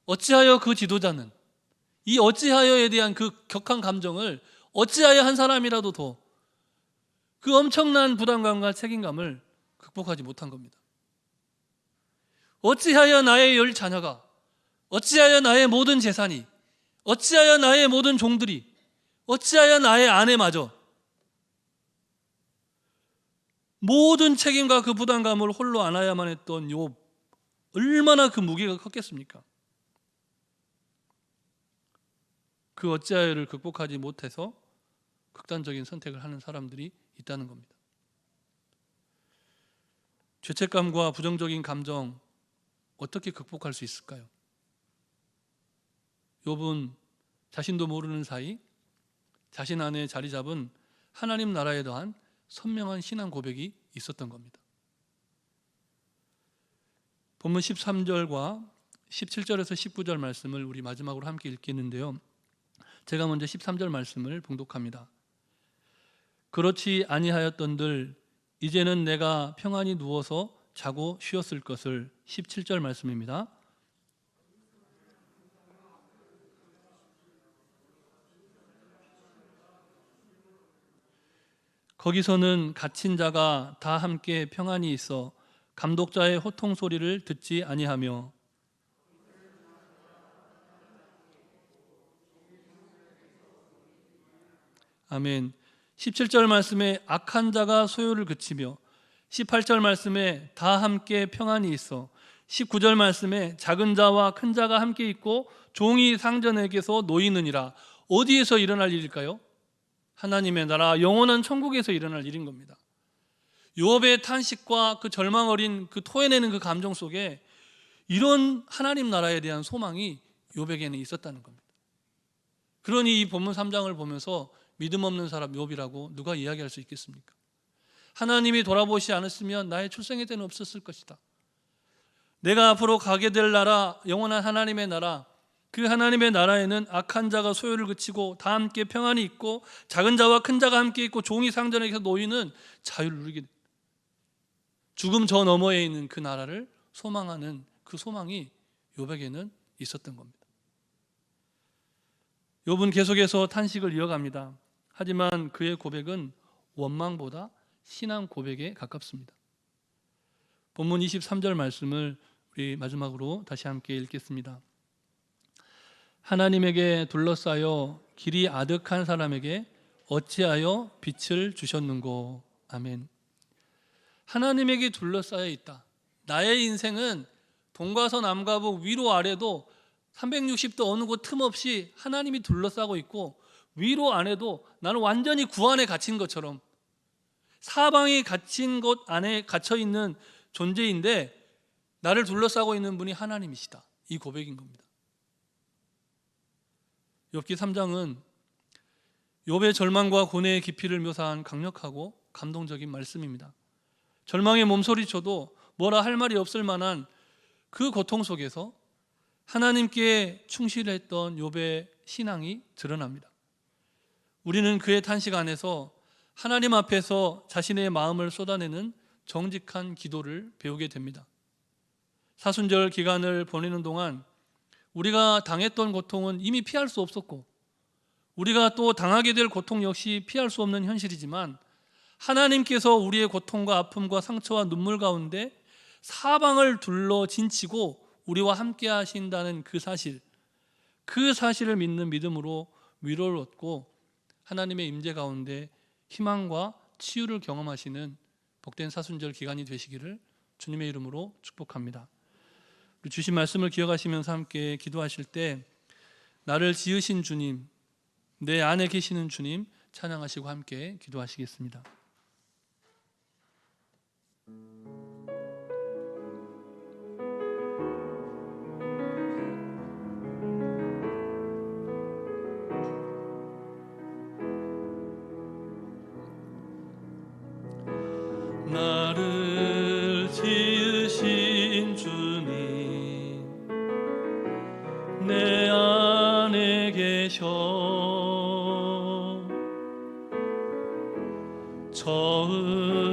[SPEAKER 5] 어찌하여 그 지도자는 이 어찌하여에 대한 그 격한 감정을 어찌하여 한 사람이라도 더 그 엄청난 부담감과 책임감을 극복하지 못한 겁니다. 어찌하여 나의 10 자녀가, 어찌하여 나의 모든 재산이, 어찌하여 나의 모든 종들이, 어찌하여 나의 아내마저 모든 책임과 그 부담감을 홀로 안아야만 했던 욥, 얼마나 그 무게가 컸겠습니까? 그 어찌하여를 극복하지 못해서 극단적인 선택을 하는 사람들이 있다는 겁니다. 죄책감과 부정적인 감정 어떻게 극복할 수 있을까요? 욥은 자신도 모르는 사이 자신 안에 자리 잡은 하나님 나라에 대한 선명한 신앙 고백이 있었던 겁니다. 본문 13절과 17절에서 19절 말씀을 우리 마지막으로 함께 읽겠는데요. 제가 먼저 13절 말씀을 봉독합니다. 그렇지 아니하였던들 이제는 내가 평안히 누워서 자고 쉬었을 것을. 17절 말씀입니다. 거기서는 갇힌 자가 다 함께 평안히 있어 감독자의 호통 소리를 듣지 아니하며 아멘. 17절 말씀에 악한 자가 소요를 그치며 18절 말씀에 다 함께 평안히 있어 19절 말씀에 작은 자와 큰 자가 함께 있고 종이 상전에게서 놓이느니라. 어디에서 일어날 일일까요? 하나님의 나라 영원한 천국에서 일어날 일인 겁니다. 욥의 탄식과 그 절망 어린 그 토해내는 그 감정 속에 이런 하나님 나라에 대한 소망이 욥에게는 있었다는 겁니다. 그러니 이 본문 3장을 보면서 믿음 없는 사람 욥이라고 누가 이야기할 수 있겠습니까? 하나님이 돌아보시지 않았으면 나의 출생의 때는 없었을 것이다. 내가 앞으로 가게 될 나라, 영원한 하나님의 나라, 그 하나님의 나라에는 악한 자가 소요를 그치고 다 함께 평안이 있고 작은 자와 큰 자가 함께 있고 종이 상전에게서 놓이는 자유를 누리게 됩니다. 죽음 저 너머에 있는 그 나라를 소망하는 그 소망이 욥에게는 있었던 겁니다. 욥은 계속해서 탄식을 이어갑니다. 하지만 그의 고백은 원망보다 신앙 고백에 가깝습니다. 본문 23절 말씀을 우리 마지막으로 다시 함께 읽겠습니다. 하나님에게 둘러싸여 길이 아득한 사람에게 어찌하여 빛을 주셨는고. 아멘. 하나님에게 둘러싸여 있다. 나의 인생은 동과서 남과 북 위로 아래도 360도 어느 곳 틈 없이 하나님이 둘러싸고 있고 위로 안에도 나는 완전히 구 안에 갇힌 것처럼 사방이 갇힌 곳 안에 갇혀 있는 존재인데 나를 둘러싸고 있는 분이 하나님이시다. 이 고백인 겁니다. 욥기 3장은 욥의 절망과 고뇌의 깊이를 묘사한 강력하고 감동적인 말씀입니다. 절망의 몸소리쳐도 뭐라 할 말이 없을 만한 그 고통 속에서 하나님께 충실했던 욥의 신앙이 드러납니다. 우리는 그의 탄식 안에서 하나님 앞에서 자신의 마음을 쏟아내는 정직한 기도를 배우게 됩니다. 사순절 기간을 보내는 동안 우리가 당했던 고통은 이미 피할 수 없었고 우리가 또 당하게 될 고통 역시 피할 수 없는 현실이지만 하나님께서 우리의 고통과 아픔과 상처와 눈물 가운데 사방을 둘러 진치고 우리와 함께 하신다는 그 사실을 믿는 믿음으로 위로를 얻고 하나님의 임재 가운데 희망과 치유를 경험하시는 복된 사순절 기간이 되시기를 주님의 이름으로 축복합니다. 주신 말씀을 기억하시면서 함께 기도하실 때 나를 지으신 주님, 내 안에 계시는 주님 찬양하시고 함께 기도하시겠습니다. 나를 지으신 주님 내 안에 계셔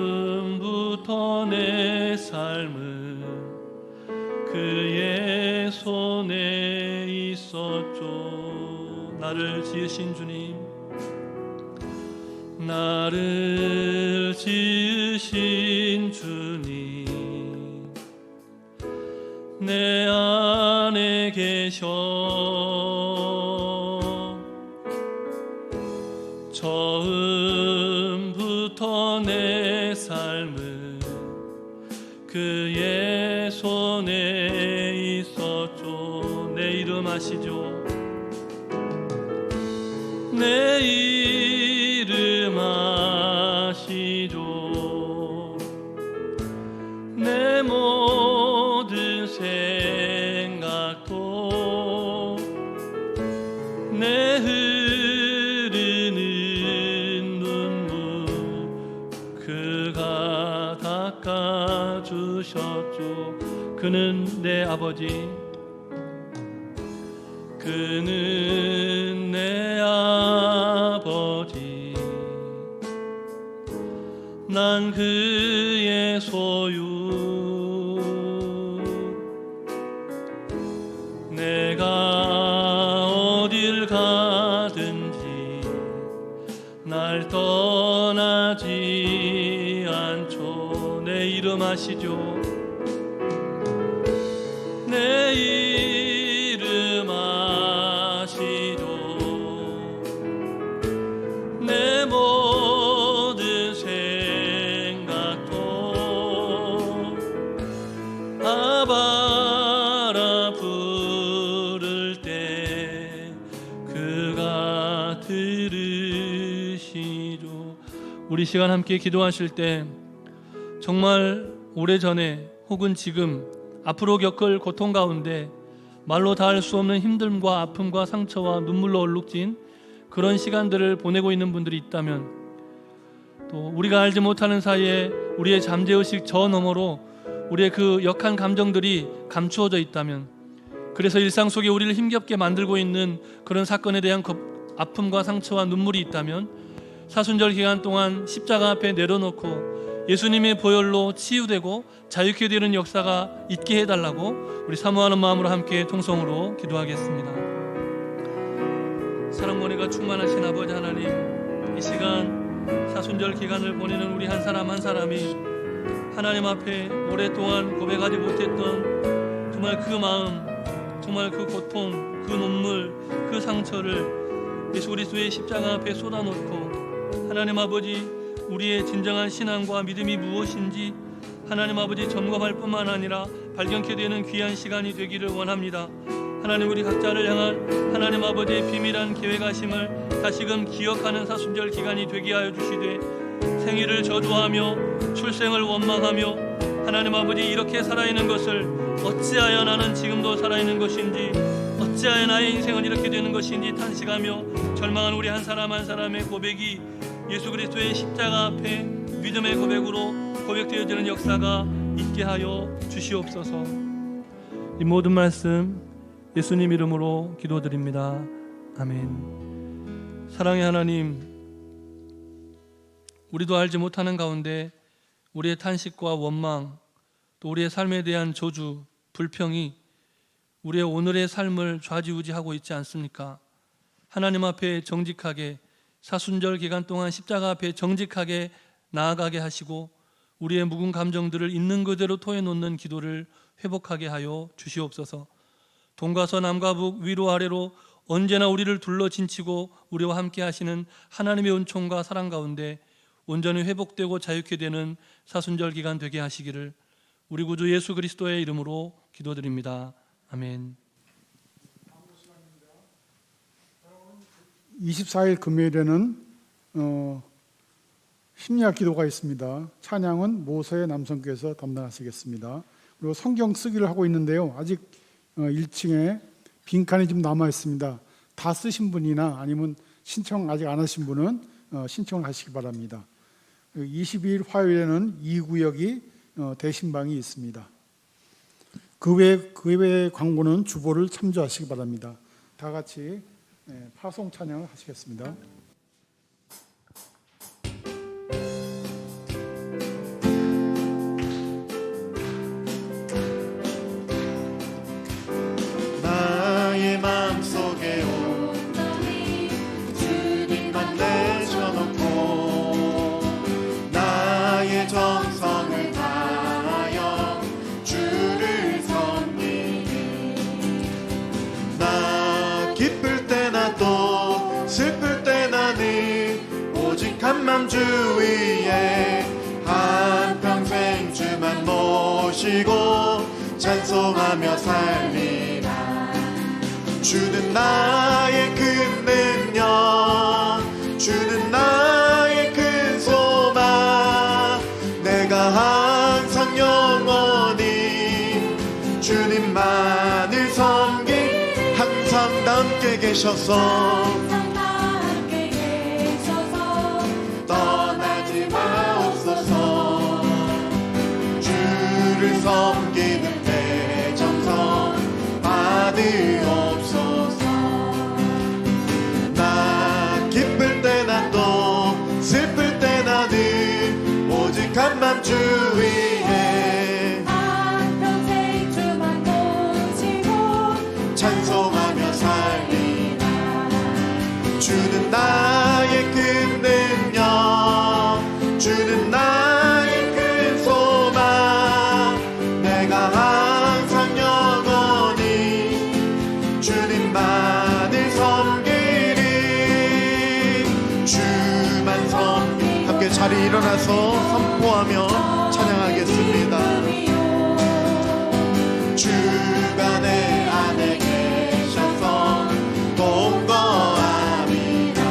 [SPEAKER 5] 처음부터 내 삶은 그의 손에 있었죠. 나를 지으신 주님 나를 지으신 주님 내 안에 계셔 처음부터 내 삶은 그의 손에 있었죠. 내 이름 아시죠? 내 이름 아시죠? 내 부르셨죠. 그는 내 아버지, 그는 내 아버지, 난 그의 소유, 내가 어딜 가든지 날 떠나지 않죠. 내 이름 아시죠? 내 이름 아시죠? 내 모든 생각도 아바라 부를 때 그가 들으시죠. 우리 시간 함께 기도하실 때 정말 오래전에 혹은 지금 앞으로 겪을 고통 가운데 말로 다할 수 없는 힘듦과 아픔과 상처와 눈물로 얼룩진 그런 시간들을 보내고 있는 분들이 있다면, 또 우리가 알지 못하는 사이에 우리의 잠재의식 저 너머로 우리의 그 역한 감정들이 감추어져 있다면, 그래서 일상 속에 우리를 힘겹게 만들고 있는 그런 사건에 대한 아픔과 상처와 눈물이 있다면, 사순절 기간 동안 십자가 앞에 내려놓고 예수님의 보혈로 치유되고 자유케 되는 역사가 있게 해달라고 우리 사모하는 마음으로 함께 통성으로 기도하겠습니다. 사랑과 은혜가 충만하신 아버지 하나님, 이 시간 사순절 기간을 보내는 우리 한 사람 한 사람이 하나님 앞에 오랫동안 고백하지 못했던 정말 그 마음, 정말 그 고통, 그 눈물, 그 상처를 예수 그리스도의 십자가 앞에 쏟아놓고 하나님 아버지, 우리의 진정한 신앙과 믿음이 무엇인지 하나님 아버지 점검할 뿐만 아니라 발견케 되는 귀한 시간이 되기를 원합니다. 하나님, 우리 각자를 향한 하나님 아버지의 비밀한 계획하심을 다시금 기억하는 사순절 기간이 되게 하여 주시되, 생일을 저주하며 출생을 원망하며 하나님 아버지 이렇게 살아있는 것을 어찌하여 나는 지금도 살아있는 것인지, 어찌하여 나의 인생은 이렇게 되는 것인지 탄식하며 절망한 우리 한 사람 한 사람의 고백이 예수 그리스도의 십자가 앞에 믿음의 고백으로 고백되어지는 역사가 있게 하여 주시옵소서. 이 모든 말씀 예수님 이름으로 기도드립니다. 아멘. 사랑의 하나님, 우리도 알지 못하는 가운데 우리의 탄식과 원망, 또 우리의 삶에 대한 저주, 불평이 우리의 오늘의 삶을 좌지우지하고 있지 않습니까? 하나님 앞에 정직하게 사순절 기간 동안 십자가 앞에 정직하게 나아가게 하시고 우리의 묵은 감정들을 있는 그대로 토해놓는 기도를 회복하게 하여 주시옵소서. 동과 서남과 북 위로 아래로 언제나 우리를 둘러 진치고 우리와 함께 하시는 하나님의 은총과 사랑 가운데 온전히 회복되고 자유케 되는 사순절 기간 되게 하시기를 우리 구주 예수 그리스도의 이름으로 기도드립니다. 아멘.
[SPEAKER 1] 24일 금요일에는 심리학 기도가 있습니다. 찬양은 모서의 남성께서 담당하시겠습니다. 그리고 성경 쓰기를 하고 있는데요. 아직 1층에 빈칸이 좀 남아 있습니다. 다 쓰신 분이나 아니면 신청 아직 안 하신 분은 신청을 하시기 바랍니다. 22일 화요일에는 2구역이 대신방이 있습니다. 그 외의 광고는 주보를 참조하시기 바랍니다. 다 같이 파송 찬양을 하시겠습니다.
[SPEAKER 2] 나의 마음속에
[SPEAKER 3] 온전히 주님만
[SPEAKER 2] 내려놓고 나의 정성을 다하여 주를 섬기니, 나 기쁠 때나 또 슬플 때나 늘 오직 한맘 주 위에 한평생 주만 모시고 찬송하며 살리라. 주는 나의 큰 능력, 주는 나의 큰 소망, 내가 항상 영원히 주님만을 섬기, 항상 나 함께 계셔서
[SPEAKER 3] 항상 나 함께 계셔서
[SPEAKER 2] 떠나지 마옵소서. 주를 오직한 맘 주위에
[SPEAKER 3] 한평생 주만 모시고
[SPEAKER 2] 찬송하며 살리라. 주는 나의 큰 능력, 주는 나의 큰 소망. 내가 항상 영원히 주님만을 섬기리. 주만 섬기. 함께 자리 일어나서 선포하며 찬양하겠습니다. 주가 내 안에 계셔서 동거함이라.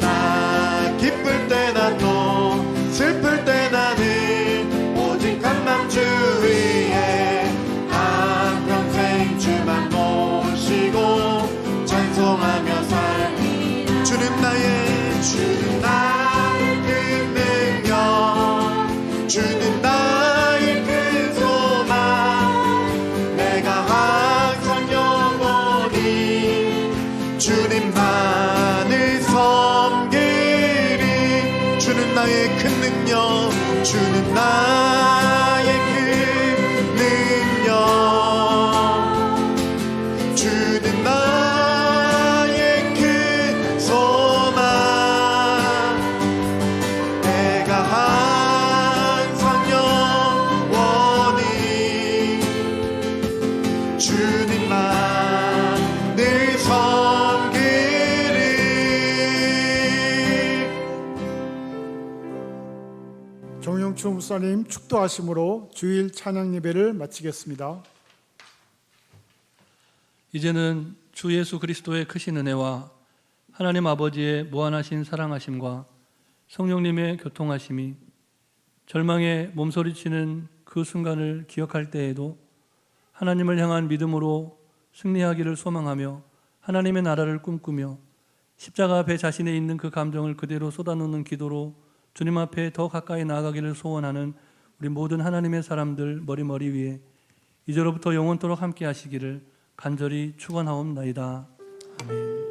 [SPEAKER 2] 나 기쁠 때나 또 슬플 때 나는 오직한 맘 주위에 한평생 주만 모시고 찬송하며 살리라. 주는 나의 큰 능력, 주는 나의 큰 소망. 내가 항상 영원히 주님만을 섬기리. 주는 나의 큰 능력, 주는 나의 큰 능력, 주는 나의 큰 소망. 내가 항상 영원히 주님만을 섬기리.
[SPEAKER 1] 정영추 목사님 축도하심으로 주일 찬양 예배를 마치겠습니다.
[SPEAKER 5] 이제는 주 예수 그리스도의 크신 은혜와 하나님 아버지의 무한하신 사랑하심과 성령님의 교통하심이 절망에 몸서리치는 그 순간을 기억할 때에도 하나님을 향한 믿음으로 승리하기를 소망하며 하나님의 나라를 꿈꾸며 십자가 앞에 자신의 있는 그 감정을 그대로 쏟아놓는 기도로 주님 앞에 더 가까이 나아가기를 소원하는 우리 모든 하나님의 사람들 머리 위에 이제로부터 영원토록 함께 하시기를 간절히 축원하옵나이다. 아멘.